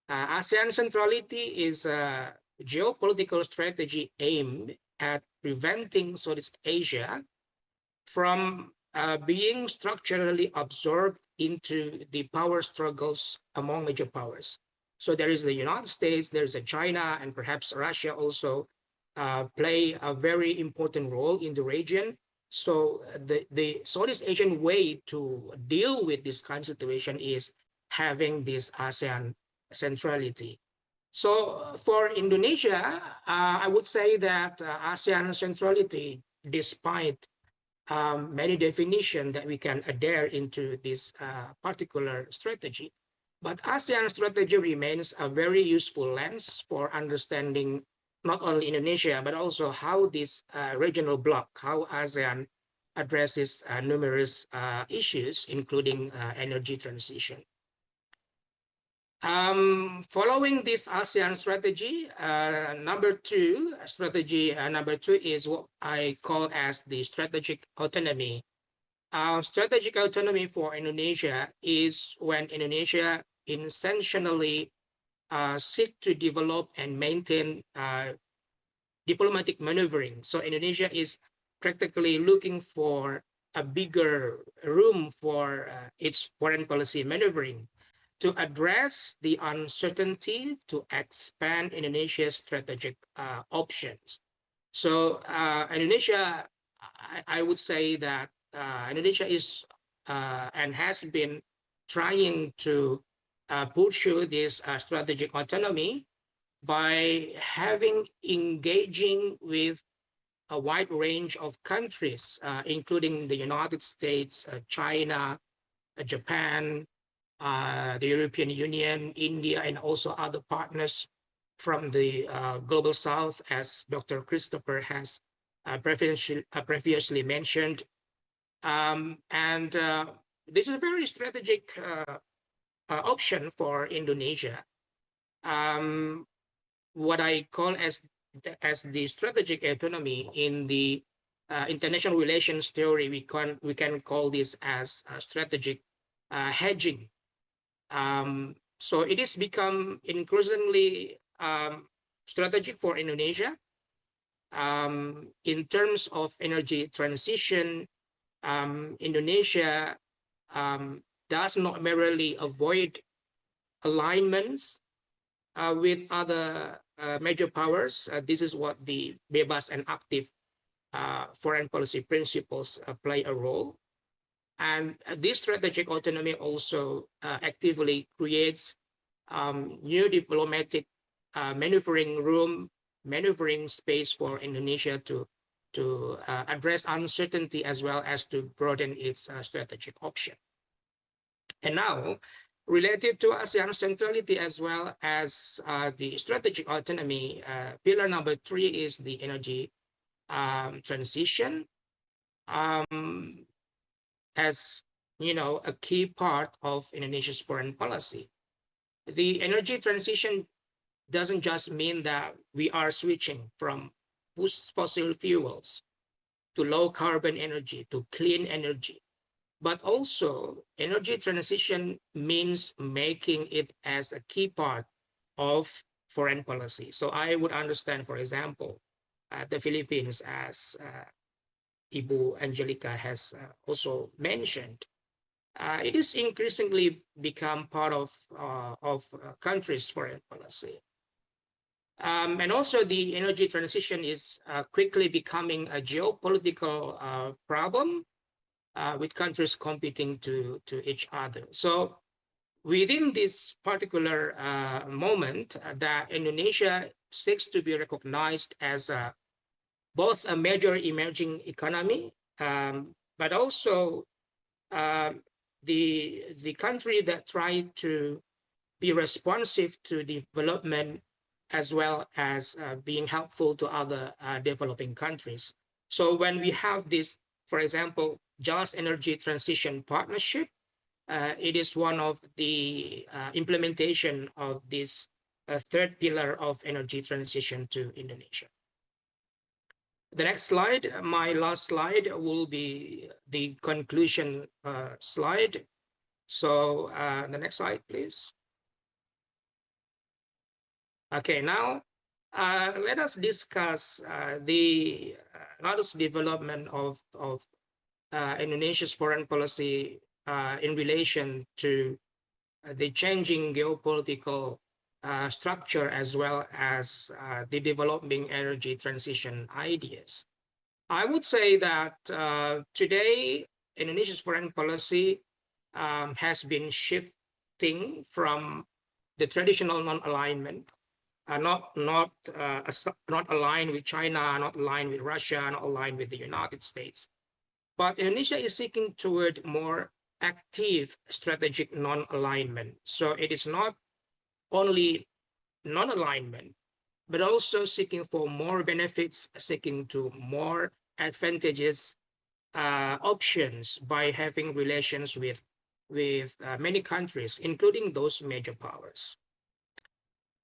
ASEAN centrality is a geopolitical strategy aimed at preventing Southeast Asia from being structurally absorbed into the power struggles among major powers. So there is the United States, there's a China, and perhaps Russia also play a very important role in the region. So the Southeast Asian way to deal with this kind of situation is having this ASEAN centrality. So for Indonesia, I would say that ASEAN centrality, despite many definitions that we can adhere into this particular strategy, but ASEAN strategy remains a very useful lens for understanding not only Indonesia, but also how this regional bloc, how ASEAN addresses numerous issues, including energy transition. Following this ASEAN strategy, number two is what I call as the strategic autonomy. Strategic autonomy for Indonesia is when Indonesia intentionally seek to develop and maintain diplomatic maneuvering. So Indonesia is practically looking for a bigger room for its foreign policy maneuvering to address the uncertainty, to expand Indonesia's strategic options. So Indonesia, I would say that Indonesia is and has been trying to pursue this strategic autonomy by engaging with a wide range of countries, including the United States, China, Japan, the European Union, India, and also other partners from the Global South, as Dr. Christopher has previously mentioned. And this is a very strategic option for Indonesia. What I call as the strategic autonomy in the international relations theory, we can call this as strategic hedging. So it has become increasingly strategic for Indonesia in terms of energy transition. Indonesia does not merely avoid alignments with other major powers. This is what the bebas and active foreign policy principles play a role. And this strategic autonomy also actively creates new diplomatic maneuvering space for Indonesia to address uncertainty as well as to broaden its strategic option. And now, related to ASEAN centrality as well as the strategic autonomy, pillar number 3 is the energy transition. as a key part of Indonesia's foreign policy. The energy transition doesn't just mean that we are switching from fossil fuels to low carbon energy to clean energy, but also energy transition means making it as a key part of foreign policy. So I would understand, for example, the Philippines, as Ibu Angelica has also mentioned, it is increasingly become part of countries' foreign policy. And also the energy transition is quickly becoming a geopolitical problem with countries competing to each other. So within this particular moment, that Indonesia seeks to be recognized as both a major emerging economy, but also the country that tried to be responsive to development as well as being helpful to other developing countries. So when we have this, for example, Just Energy Transition Partnership, it is one of the implementation of this third pillar of energy transition to Indonesia. The next slide, my last slide, will be the conclusion slide. So the next slide, please. Okay, now let us discuss the latest development of Indonesia's foreign policy in relation to the changing geopolitical structure as well as the developing energy transition ideas. I would say that today Indonesia's foreign policy has been shifting from the traditional non-alignment, not aligned with China, not aligned with Russia, not aligned with the United States. But Indonesia is seeking toward more active strategic non-alignment. So it is not only non-alignment, but also seeking for more benefits, seeking to more advantageous options by having relations with many countries, including those major powers.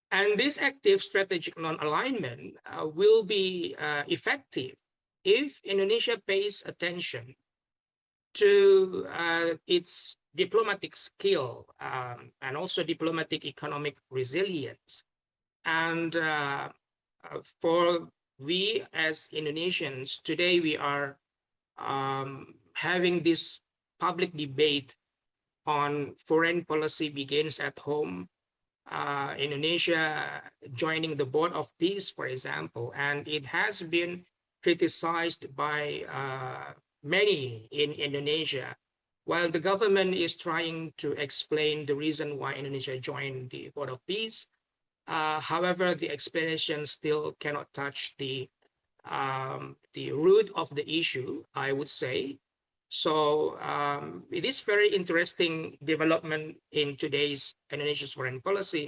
And this active strategic non-alignment will be effective if Indonesia pays attention to its diplomatic skill and also diplomatic economic resilience. And for we as Indonesians, today we are having this public debate on foreign policy begins at home. Indonesia joining the Board of Peace, for example, and it has been criticized by many in Indonesia, while the government is trying to explain the reason why Indonesia joined the Board of Peace. However, the explanation still cannot touch the root of the issue, I would say. So it is very interesting development in today's Indonesia's foreign policy,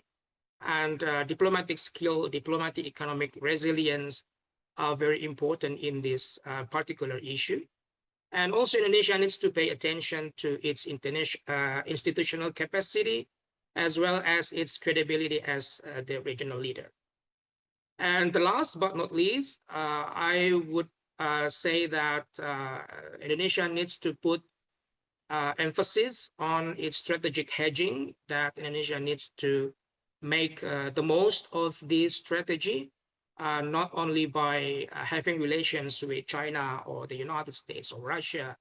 and diplomatic skill, diplomatic economic resilience are very important in this particular issue. And also Indonesia needs to pay attention to its institutional capacity, as well as its credibility as the regional leader. And the last but not least, I would say that Indonesia needs to put emphasis on its strategic hedging, that Indonesia needs to make the most of this strategy, not only by having relations with China or the United States or Russia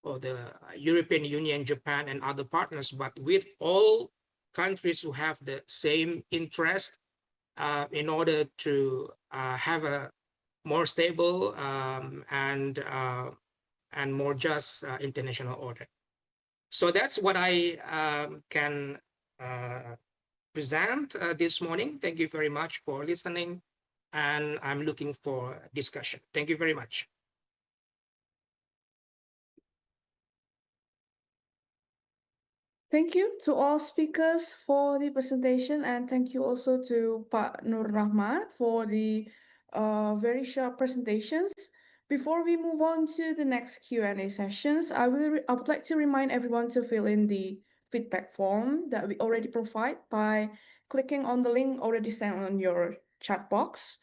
or the European Union, Japan, and other partners, but with all countries who have the same interest in order to have a more stable and more just international order. So that's what I can present this morning. Thank you very much for listening, and I'm looking for discussion. Thank you very much. Thank you to all speakers for the presentation, and thank you also to Pak Nur Rahmat for the very sharp presentations. Before we move on to the next Q&A sessions, I would like to remind everyone to fill in the feedback form that we already provide by clicking on the link already sent on your chat box.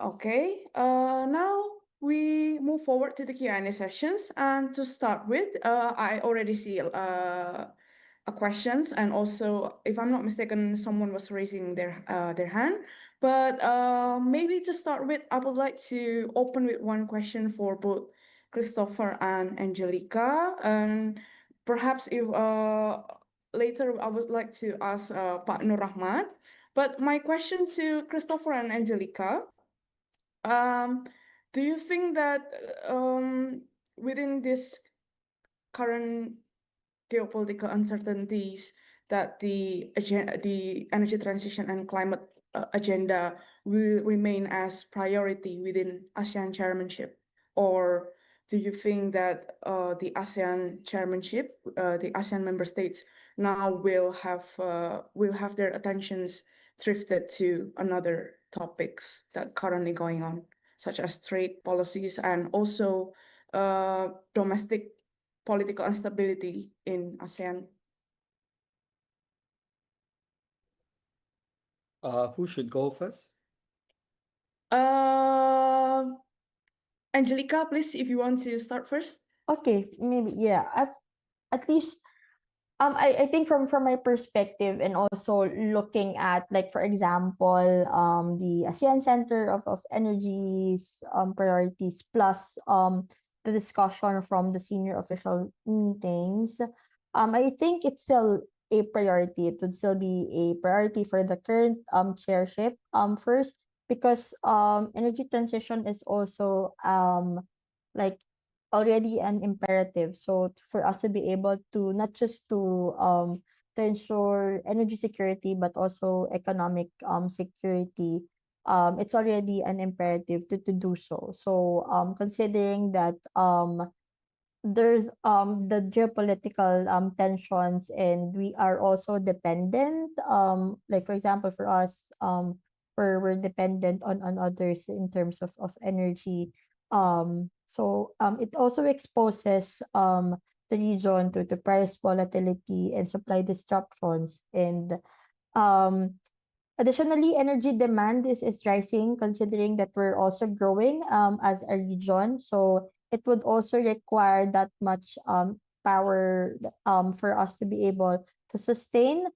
Okay, now we move forward to the Q&A sessions, and to start with, I already see questions, and also, if I'm not mistaken, someone was raising their hand. But maybe to start with, I would like to open with one question for both Christopher and Angelica, and perhaps if later I would like to ask Pak Nur Rahmat. But my question to Christopher and Angelica. Do you think that within this current geopolitical uncertainties that the energy transition and climate agenda will remain as priority within ASEAN chairmanship? Or do you think that the ASEAN chairmanship, the ASEAN member states now will have their attentions drifted to another topics that currently going on, such as trade policies and also domestic political instability in ASEAN? Who should go first? Angelica, please, if you want to start first. Okay, maybe yeah. At least I think from my perspective, and also looking at, like, for example, the ASEAN Center of Energy's priorities, plus the discussion from the senior official meetings, I think it's still a priority. It would still be a priority for the current chairship first, because energy transition is also like already an imperative. So for us to be able to not just to ensure energy security, but also economic security, it's already an imperative to do so. So considering that there's the geopolitical tensions, and we are also dependent, like for example for us, we're dependent on others in terms of energy. So it also exposes the region to price volatility and supply disruptions. And um additionally, energy demand is rising, considering that we're also growing as a region. So it would also require that much power for us to be able to sustain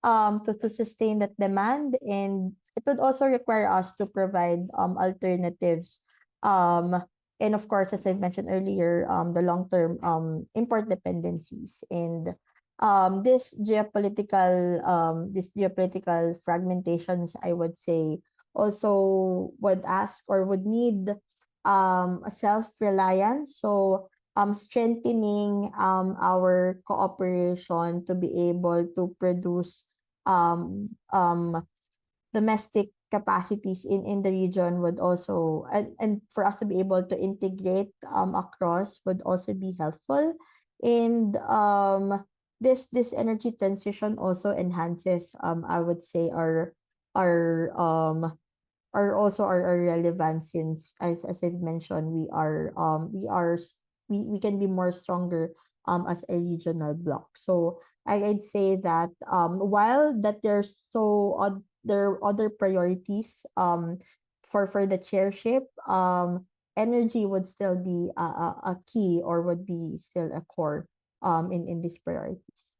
to sustain that demand. And it would also require us to provide alternatives. Um and of course, as I mentioned earlier, the long-term import dependencies. And this geopolitical fragmentations, I would say, also would ask or would need a self-reliance. So strengthening our cooperation to be able to produce um um domestic capacities in the region would also, and for us to be able to integrate across, would also be helpful. And this energy transition also enhances, I would say, our also our relevance, since, as I've mentioned, we can be more stronger as a regional bloc. So I'd say that while that there are other priorities for the chairship, energy would still be a key, or would be still a core in these priorities.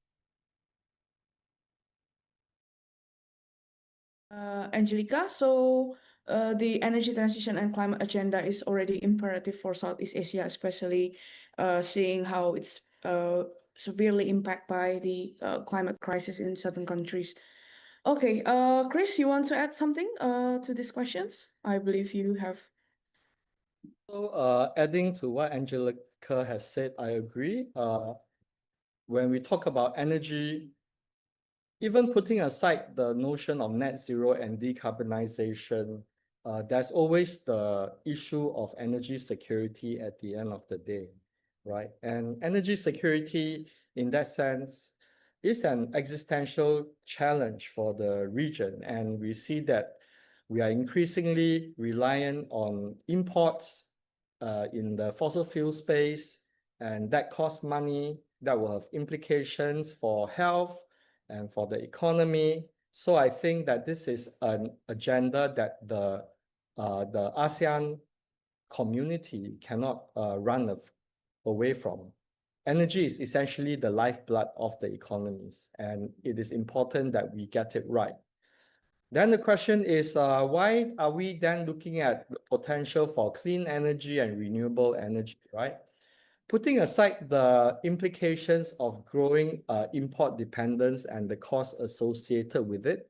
Angelica, so the energy transition and climate agenda is already imperative for Southeast Asia, especially seeing how it's severely impacted by the climate crisis in certain countries. Okay, Chris, you want to add something to these questions? I believe you have. So adding to what Angelica has said, I agree. When we talk about energy, even putting aside the notion of net zero and decarbonization, there's always the issue of energy security at the end of the day, right? And energy security, in that sense, is an existential challenge for the region. And we see that We are increasingly reliant on imports in the fossil fuel space, and that costs money, that will have implications for health and for the economy. So I think that this is an agenda that the ASEAN community cannot run away from. Energy is essentially the lifeblood of the economies, and it is important that we get it right. Then the question is, why are we then looking at the potential for clean energy and renewable energy, right? Putting aside the implications of growing import dependence and the costs associated with it,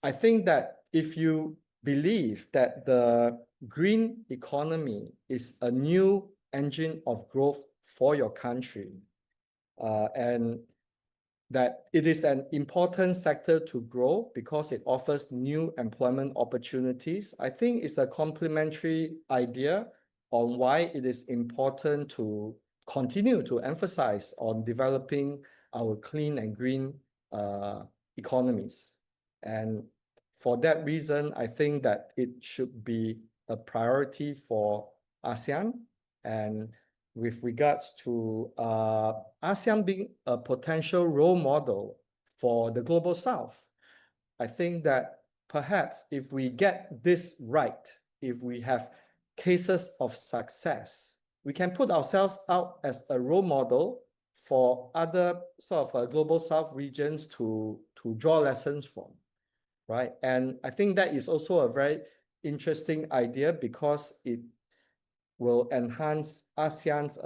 I think that if you believe that the green economy is a new engine of growth for your country, and that it is an important sector to grow because it offers new employment opportunities, I think it's a complementary idea on why it is important to continue to emphasize on developing our clean and green economies. And for that reason, I think that it should be a priority for ASEAN. And with regards to ASEAN being a potential role model for the global South, I think that perhaps if we get this right, if we have cases of success, we can put ourselves out as a role model for other sort of global South regions to draw lessons from, right? And I think that is also a very interesting idea because it will enhance ASEAN's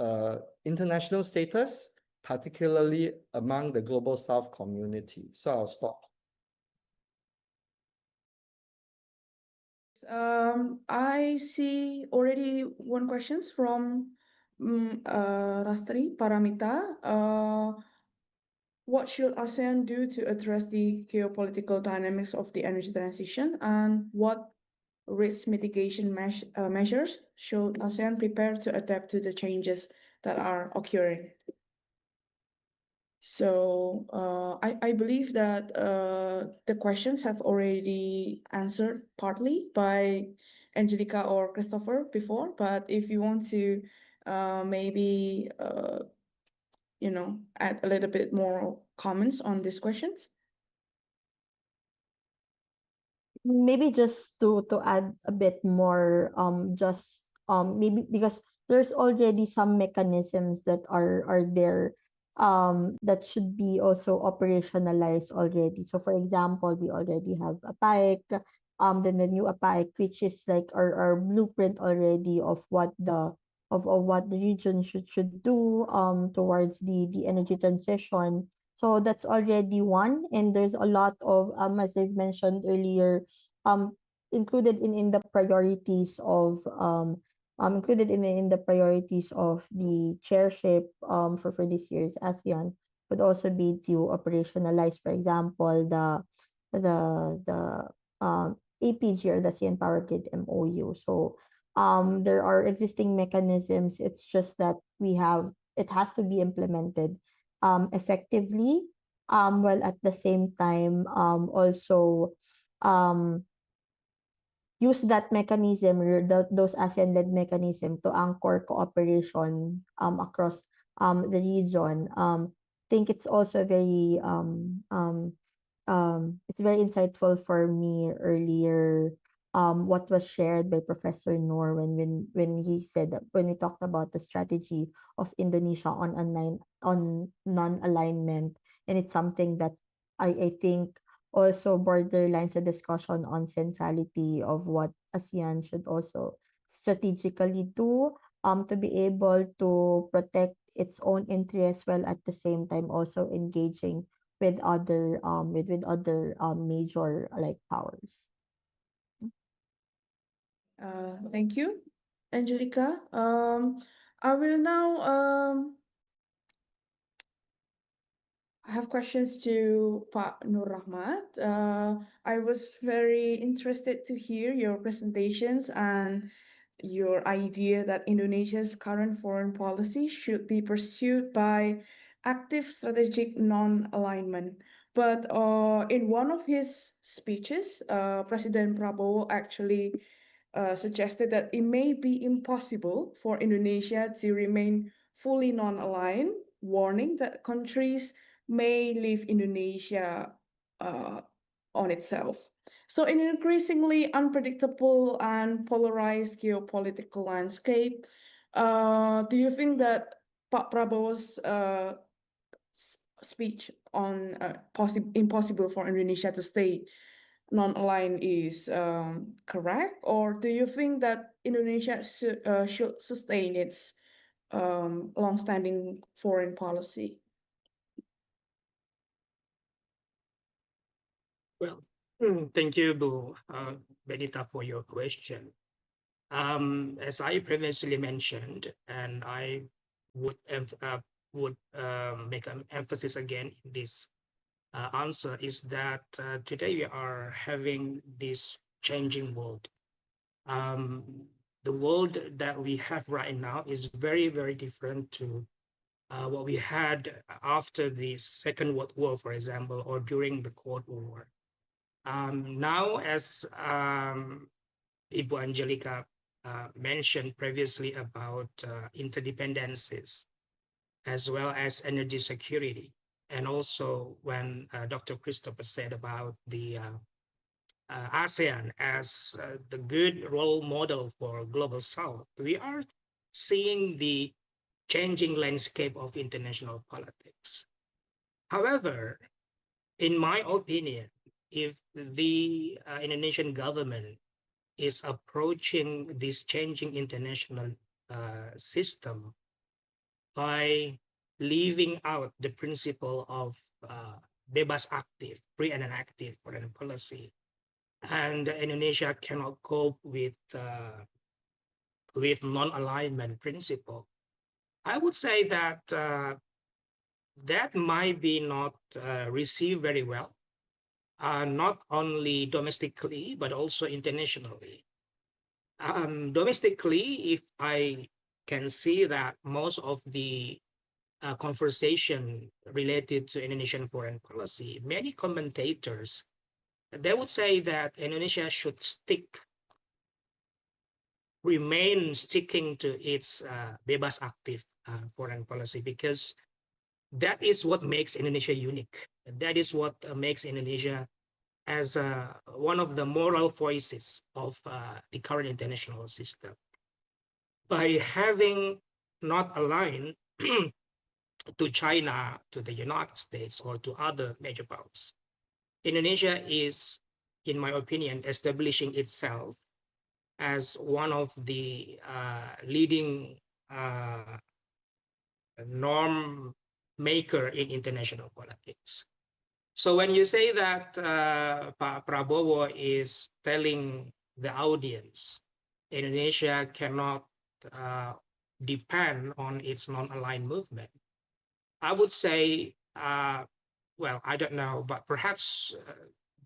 international status, particularly among the global South community. So I'll stop. I see already one question from Rastri Paramita. What should ASEAN do to address the geopolitical dynamics of the energy transition, and what risk mitigation measures should ASEAN prepare to adapt to the changes that are occurring? So I believe that the questions have already answered partly by Angelica or Christopher before, but if you want to maybe add a little bit more comments on these questions. Maybe just to add a bit more, maybe because there's already some mechanisms that are there, that should be also operationalized already. So for example, we already have APAEC, then the new APAEC, which is like our blueprint already of what the region should do towards the energy transition. So that's already one, and there's a lot of as I've mentioned earlier, included in the priorities of the chairship for this year's ASEAN would also be to operationalize, for example, the APG, or the ASEAN Power Grid MOU. So there are existing mechanisms. It's just that it has to be implemented effectively, while at the same time also use that mechanism, or those ASEAN-led mechanism, to anchor cooperation across the region. Think it's also very it's very insightful for me earlier, what was shared by Professor Noor when he said that when we talked about the strategy of Indonesia on non-alignment, and it's something that I think also borderlines a discussion on centrality of what ASEAN should also strategically do, to be able to protect its own interests, while at the same time also engaging with other major like powers. Thank you, Angelica. I will now have questions to Pak Nur Rahmat. I was very interested to hear your presentations and your idea that Indonesia's current foreign policy should be pursued by active strategic non-alignment, But in one of his speeches, President Prabowo actually suggested that it may be impossible for Indonesia to remain fully non-aligned, warning that countries may leave Indonesia on itself. So in an increasingly unpredictable and polarized geopolitical landscape, do you think that Pak Prabowo's speech on impossible for Indonesia to stay non-aligned is correct, or do you think that Indonesia should sustain its long-standing foreign policy? Well, thank you, Bu Benita, for your question. As I previously mentioned, and I would make an emphasis again in this answer, is that today we are having this changing world. The world that we have right now is very, very different to what we had after the Second World War, for example, or during the Cold War. Now, as Ibu Angelica mentioned previously about interdependencies, as well as energy security, and also when Dr. Christopher said about the ASEAN as the good role model for Global South, we are seeing the changing landscape of international politics. However, in my opinion, if the Indonesian government is approaching this changing international system by leaving out the principle of bebas aktif, free and active foreign policy, and Indonesia cannot cope with non-alignment principle, I would say that that might be not received very well, not only domestically, but also internationally. Domestically, if I can see that most of the conversation related to Indonesian foreign policy, many commentators, they would say that Indonesia should remain sticking to its bebas aktif foreign policy, because that is what makes Indonesia unique. That is what makes Indonesia as one of the moral voices of the current international system. By having not aligned to China, to the United States, or to other major powers, Indonesia is, in my opinion, establishing itself as one of the leading norm maker in international politics. So when you say that Pak Prabowo is telling the audience Indonesia cannot depend on its non-aligned movement, I would say, well, I don't know, but perhaps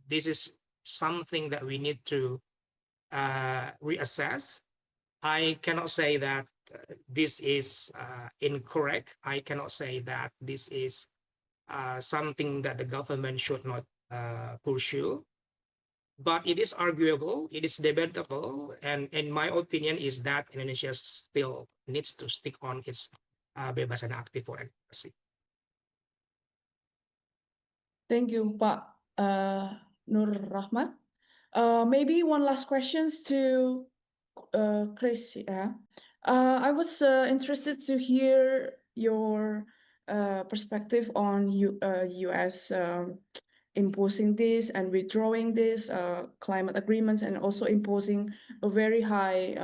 this is something that we need to reassess. I cannot say that this is incorrect. I cannot say that this is something that the government should not pursue. But it is arguable, it is debatable, and in my opinion is that Indonesia still needs to stick on its bebas and active foreign policy. Thank you, Pak Nur Rahmat. Maybe one last questions to Chris. Yeah, I was interested to hear your perspective on U.S. Imposing this and withdrawing this climate agreements, and also imposing a very high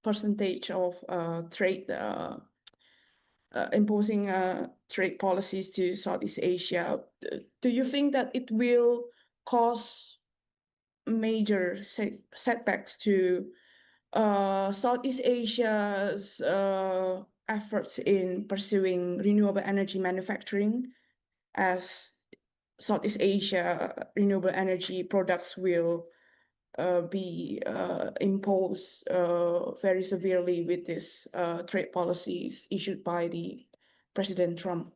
percentage of trade. Imposing trade policies to Southeast Asia. Do you think that it will cause major setbacks to Southeast Asia's efforts in pursuing renewable energy manufacturing, as Southeast Asia renewable energy products will be imposed very severely with these trade policies issued by the President Trump?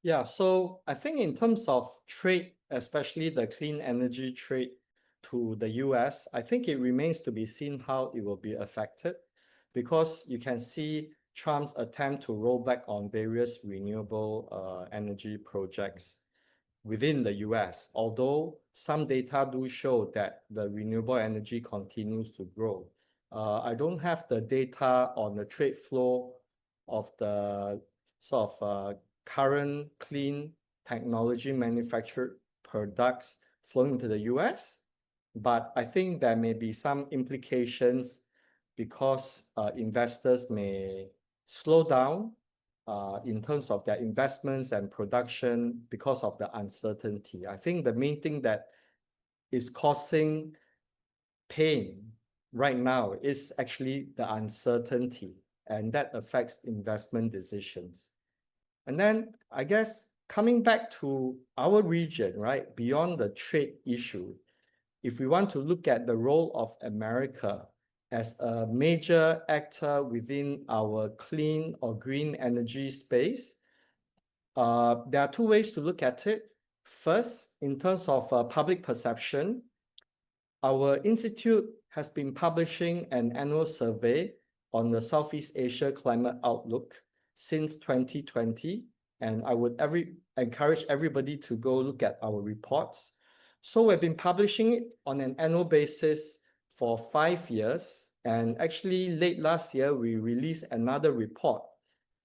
Yeah, so I think in terms of trade, especially the clean energy trade to the US, I think it remains to be seen how it will be affected, because you can see Trump's attempt to roll back on various renewable energy projects within the US, although some data do show that the renewable energy continues to grow. I don't have the data on the trade flow of the sort of current clean technology manufactured products flowing into the US, but I think there may be some implications because investors may slow down in terms of their investments and production because of the uncertainty. I think the main thing that is causing pain right now is actually the uncertainty, and that affects investment decisions. And then I guess coming back to our region, right, beyond the trade issue, if we want to look at the role of America as a major actor within our clean or green energy space, there are two ways to look at it. First, in terms of public perception, our institute has been publishing an annual survey on the Southeast Asia climate outlook since 2020, and I would encourage everybody to go look at our reports. So we've been publishing it on an annual basis for 5 years, and actually late last year we released another report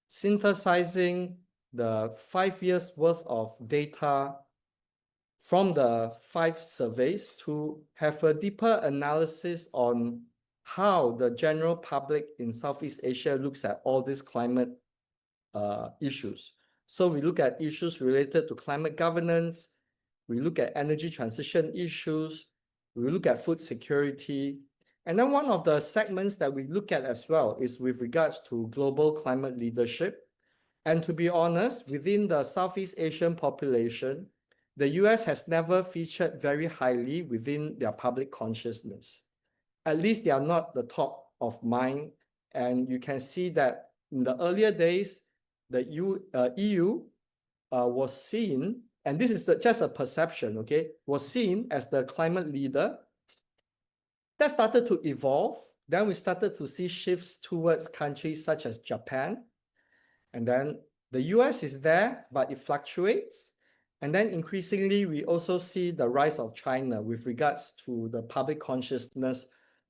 synthesizing the 5 years worth of data from the 5 surveys to have a deeper analysis on how the general public in Southeast Asia looks at all these climate issues. So we look at issues related to climate governance, we look at energy transition issues, we look at food security, and then one of the segments that we look at as well is with regards to global climate leadership. And to be honest, within the Southeast Asian population, the US has never featured very highly within their public consciousness. At least they are not the top of mind. And you can see that in the earlier days, the EU was seen, and this is just a perception, okay, was seen as the climate leader. That started to evolve. Then we started to see shifts towards countries such as Japan. And then the US is there, but it fluctuates. And then increasingly, we also see the rise of China with regards to the public consciousness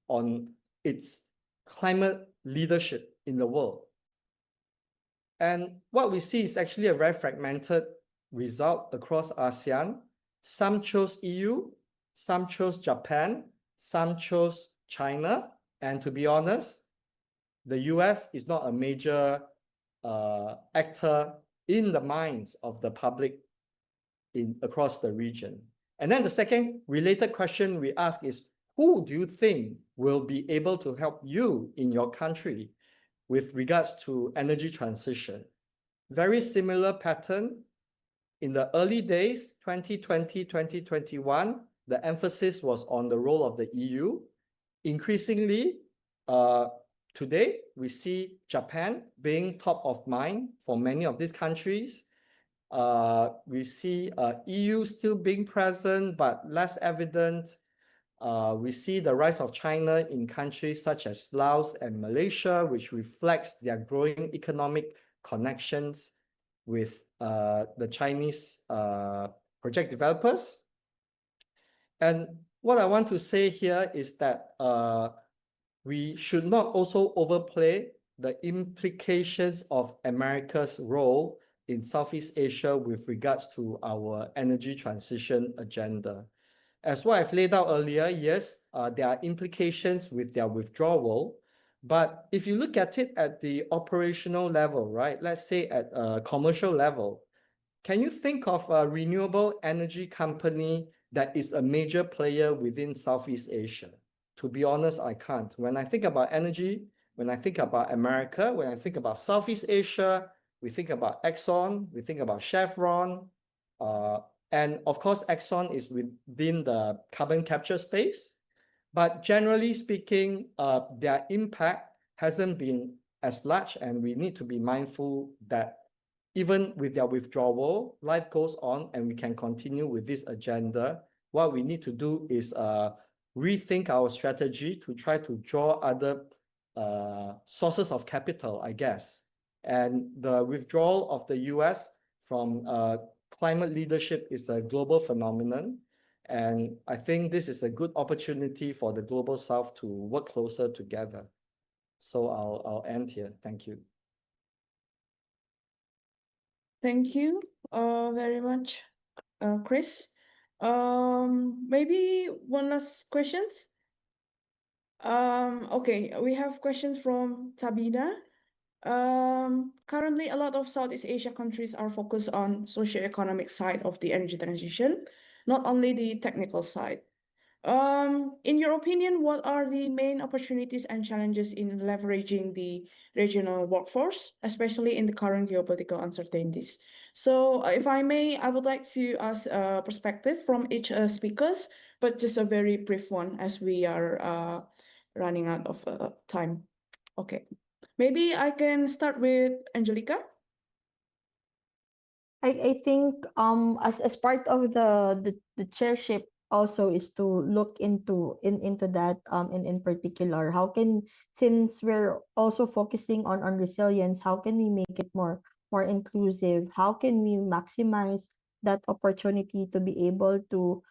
on its climate leadership in the world. And what we see is actually a very fragmented result across ASEAN. Some chose EU, some chose Japan, some chose China. And to be honest, the US is not a major actor in the minds of the public across the region. And then the second related question we ask is, who do you think will be able to help you in your country with regards to energy transition? Very similar pattern. In the early days, 2020, 2021, the emphasis was on the role of the EU. Increasingly, today, we see Japan being top of mind for many of these countries. We see EU still being present, but less evident. We see the rise of China in countries such as Laos and Malaysia, which reflects their growing economic connections with the Chinese project developers. And what I want to say here is that we should not also overplay the implications of America's role in Southeast Asia with regards to our energy transition agenda. As what I've laid out earlier, yes, there are implications with their withdrawal, but if you look at it at the operational level, right, let's say at a commercial level, can you think of a renewable energy company that is a major player within Southeast Asia? To be honest, I can't. When I think about energy, when I think about America, when I think about Southeast Asia, we think about Exxon, we think about Chevron, and of course, Exxon is within the carbon capture space. But generally speaking, their impact hasn't been as large, and we need to be mindful that even with their withdrawal, life goes on and we can continue with this agenda. What we need to do is rethink our strategy to try to draw other sources of capital, I guess. And the withdrawal of the US from climate leadership is a global phenomenon. And I think this is a good opportunity for the Global South to work closer together. So I'll end here. Thank you. Thank you very much, Chris. Maybe one last questions. Okay, we have questions from Tabina. Currently, a lot of Southeast Asia countries are focused on socio-economic side of the energy transition, not only the technical side. In your opinion, what are the main opportunities and challenges in leveraging the regional workforce, especially in the current geopolitical uncertainties? So, if I may, I would like to ask a perspective from each speakers, but just a very brief one as we are running out of time. Okay, maybe I can start with Angelica. I think as part of the chairship also is to look into that in particular, how can, since we're also focusing on resilience, how can we make it more inclusive, how can we maximize that opportunity to be able to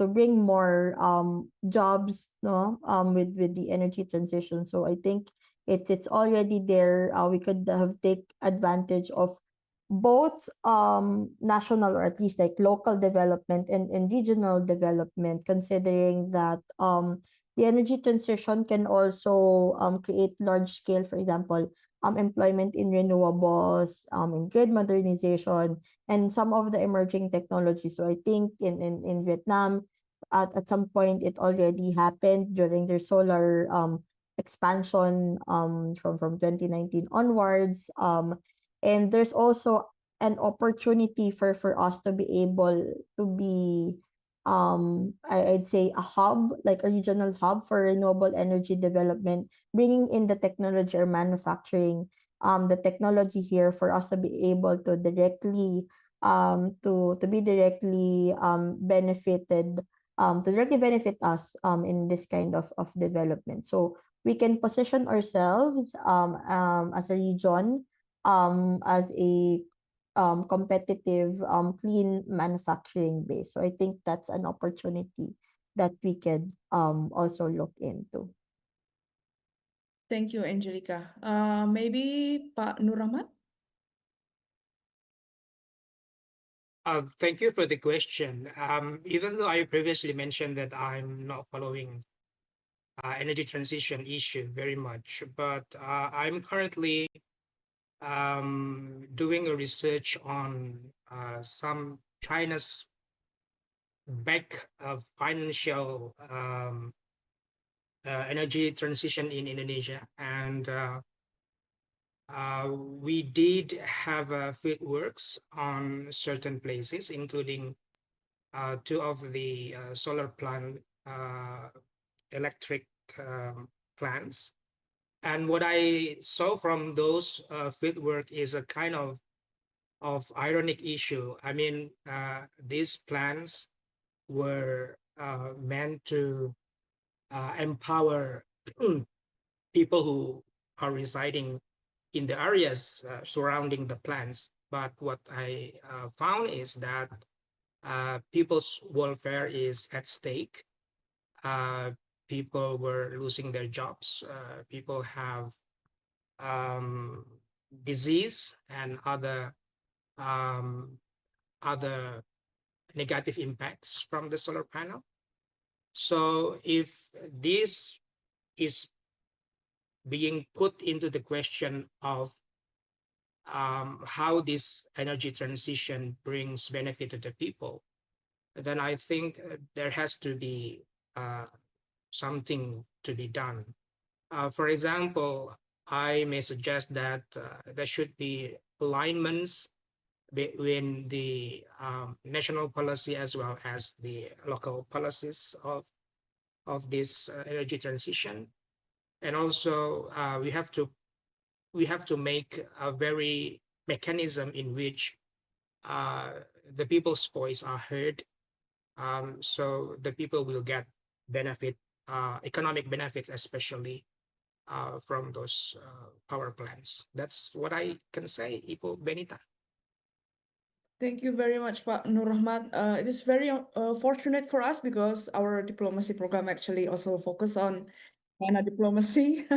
bring more jobs, no, with the energy transition. So I think it's already there. We could have take advantage of both national, or at least like local development and regional development, considering that the energy transition can also create large scale, for example, employment in renewables, in grid modernization, and some of the emerging technologies. So I think in Vietnam, at some point it already happened during their solar expansion from 2019 onwards. And there's also an opportunity for us to be able to be I'd say a hub, like a regional hub for renewable energy development, bringing in the technology or manufacturing the technology here for us to be able to directly to be directly benefited to directly benefit us in this kind of development. So we can position ourselves as a region as a competitive clean manufacturing base. So I think that's an opportunity that we could also look into. Thank you, Angelica. Maybe Pak Nur Rahmat? Thank you for the question. Even though I previously mentioned that I'm not following energy transition issue very much, but I'm currently doing a research on some China's back of financial energy transition in Indonesia, and we did have field works on certain places, including two of the solar plant electric plants. And what I saw from those field work is a kind of ironic issue. I mean, these plants were meant to empower people who are residing in the areas surrounding the plants. But what I found is that people's welfare is at stake. People were losing their jobs. People have disease and other negative impacts from the solar panel. So if this is being put into the question of how this energy transition brings benefit to the people, then I think there has to be something to be done. For example, I may suggest that there should be alignments between the national policy as well as the local policies of this energy transition. And also we have to make mechanism in which the people's voice are heard, so the people will get benefit, economic benefits, especially from those power plants. That's what I can say, Ibu Benita. Thank you very much, Pak Nur Rahmat. It is very fortunate for us because our diplomacy program actually also focus on China diplomacy.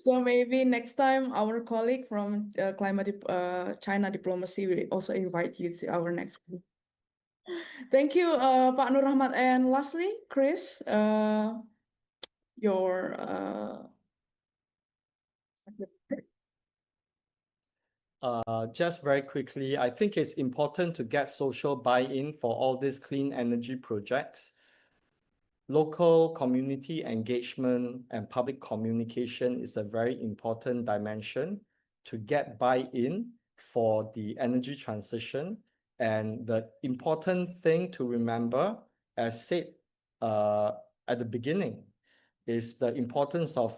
So maybe next time our colleague from China diplomacy will also invite you to our next meeting. Thank you, Pak Nur Rahmat. And lastly, Chris, your Just very quickly, I think it's important to get social buy-in for all these clean energy projects. Local community engagement and public communication is a very important dimension to get buy-in for the energy transition. And the important thing to remember, as said at the beginning, is the importance of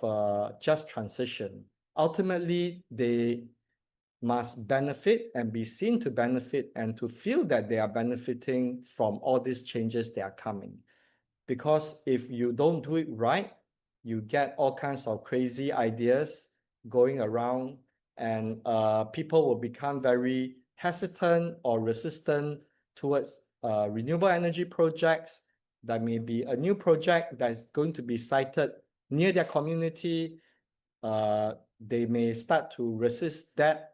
just transition. Ultimately, they must benefit and be seen to benefit and to feel that they are benefiting from all these changes that are coming. Because if you don't do it right, you get all kinds of crazy ideas going around, and people will become very hesitant or resistant towards renewable energy projects. There may be a new project that's going to be sited near their community. They may start to resist that.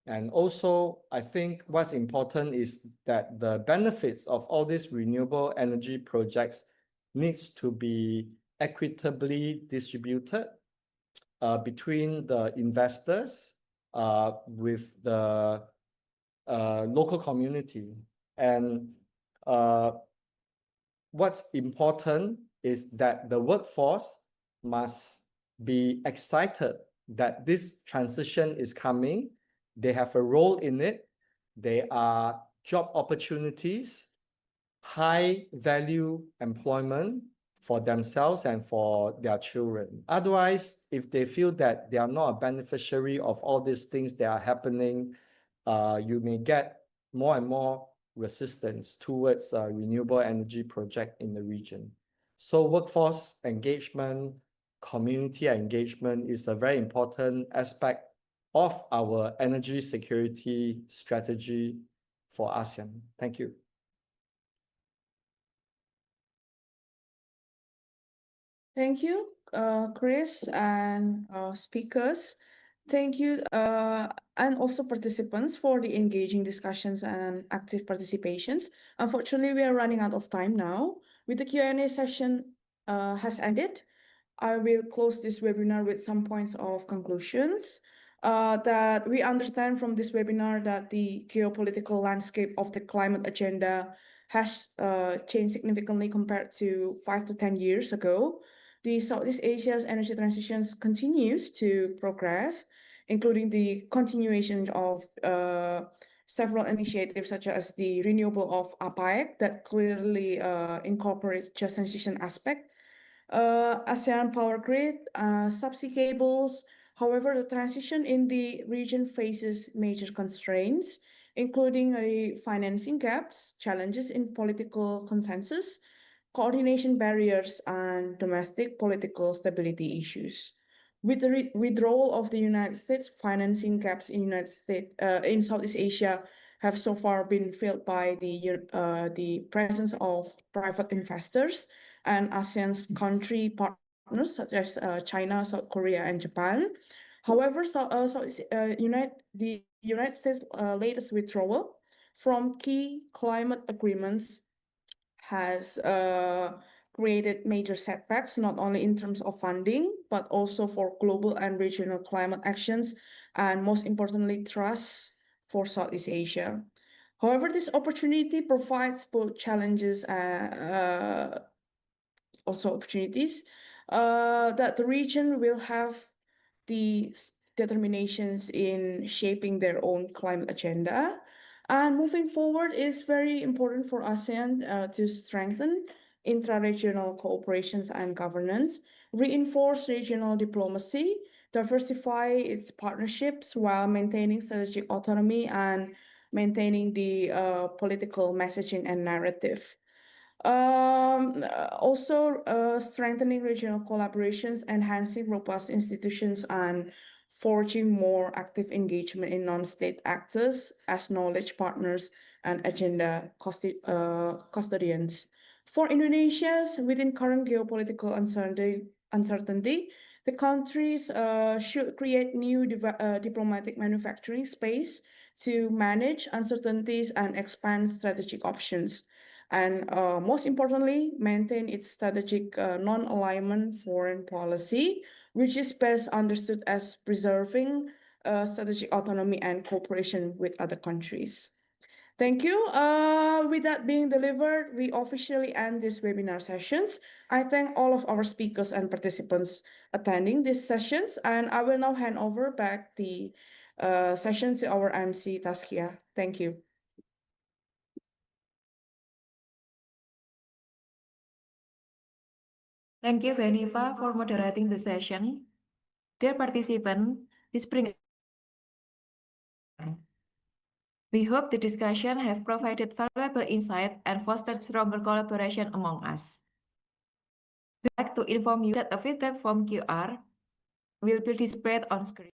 And also, I think what's important is that the benefits of all these renewable energy projects needs to be equitably distributed between the investors with the local community. And what's important is that the workforce must be excited that this transition is coming. They have a role in it. There are job opportunities, high value employment for themselves and for their children. Otherwise, if they feel that they are not a beneficiary of all these things that are happening, you may get more and more resistance towards renewable energy project in the region. So workforce engagement, community engagement is a very important aspect of our energy security strategy for ASEAN. Thank you. Thank you, Chris and speakers. Thank you, and also participants for the engaging discussions and active participations. Unfortunately, we are running out of time now. With the Q&A session has ended, I will close this webinar with some points of conclusions. That we understand from this webinar that the geopolitical landscape of the climate agenda has changed significantly compared to 5 to 10 years ago. The Southeast Asia's energy transitions continues to progress, including the continuation of several initiatives such as the renewable of APAEC that clearly incorporates just transition aspect, ASEAN power grid, subsea cables. However, the transition in the region faces major constraints, including financing gaps, challenges in political consensus, coordination barriers, and domestic political stability issues. With the withdrawal of the United States, financing gaps in in Southeast Asia have so far been filled by the presence of private investors and ASEAN's country partners such as China, South Korea, and Japan. However, the United States' latest withdrawal from key climate agreements has created major setbacks, not only in terms of funding, but also for global and regional climate actions, and most importantly, trust for Southeast Asia. However, this opportunity provides both challenges and also opportunities that the region will have the determinations in shaping their own climate agenda. And moving forward is very important for ASEAN to strengthen intra-regional cooperations and governance, reinforce regional diplomacy, diversify its partnerships while maintaining strategic autonomy and maintaining the political messaging and narrative. Also, strengthening regional collaborations, enhancing robust institutions, and forging more active engagement in non-state actors as knowledge partners and agenda custodians. For Indonesia, within current geopolitical uncertainty, the countries should create new diplomatic manufacturing space to manage uncertainties and expand strategic options. And most importantly, maintain its strategic non-alignment foreign policy, which is best understood as preserving strategic autonomy and cooperation with other countries. Thank you. With that being delivered, we officially end this webinar sessions. I thank all of our speakers and participants attending these sessions, and I will now hand over back the session to our MC, Taskia. Thank you. Thank you, Beniva, for moderating the session. Dear participants, this brings. We hope the discussion have provided valuable insight and fostered stronger collaboration among us. We'd like to inform you that a feedback form QR will be displayed on screen.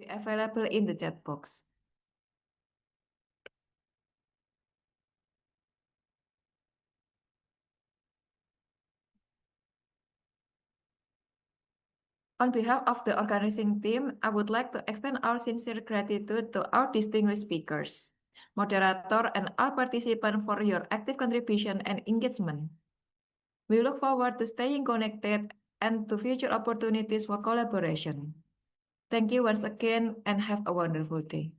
Available in the chat box. On behalf of the organizing team, I would like to extend our sincere gratitude to our distinguished speakers, moderator, and all participants for your active contribution and engagement. We look forward to staying connected and to future opportunities for collaboration. Thank you once again and have a wonderful day.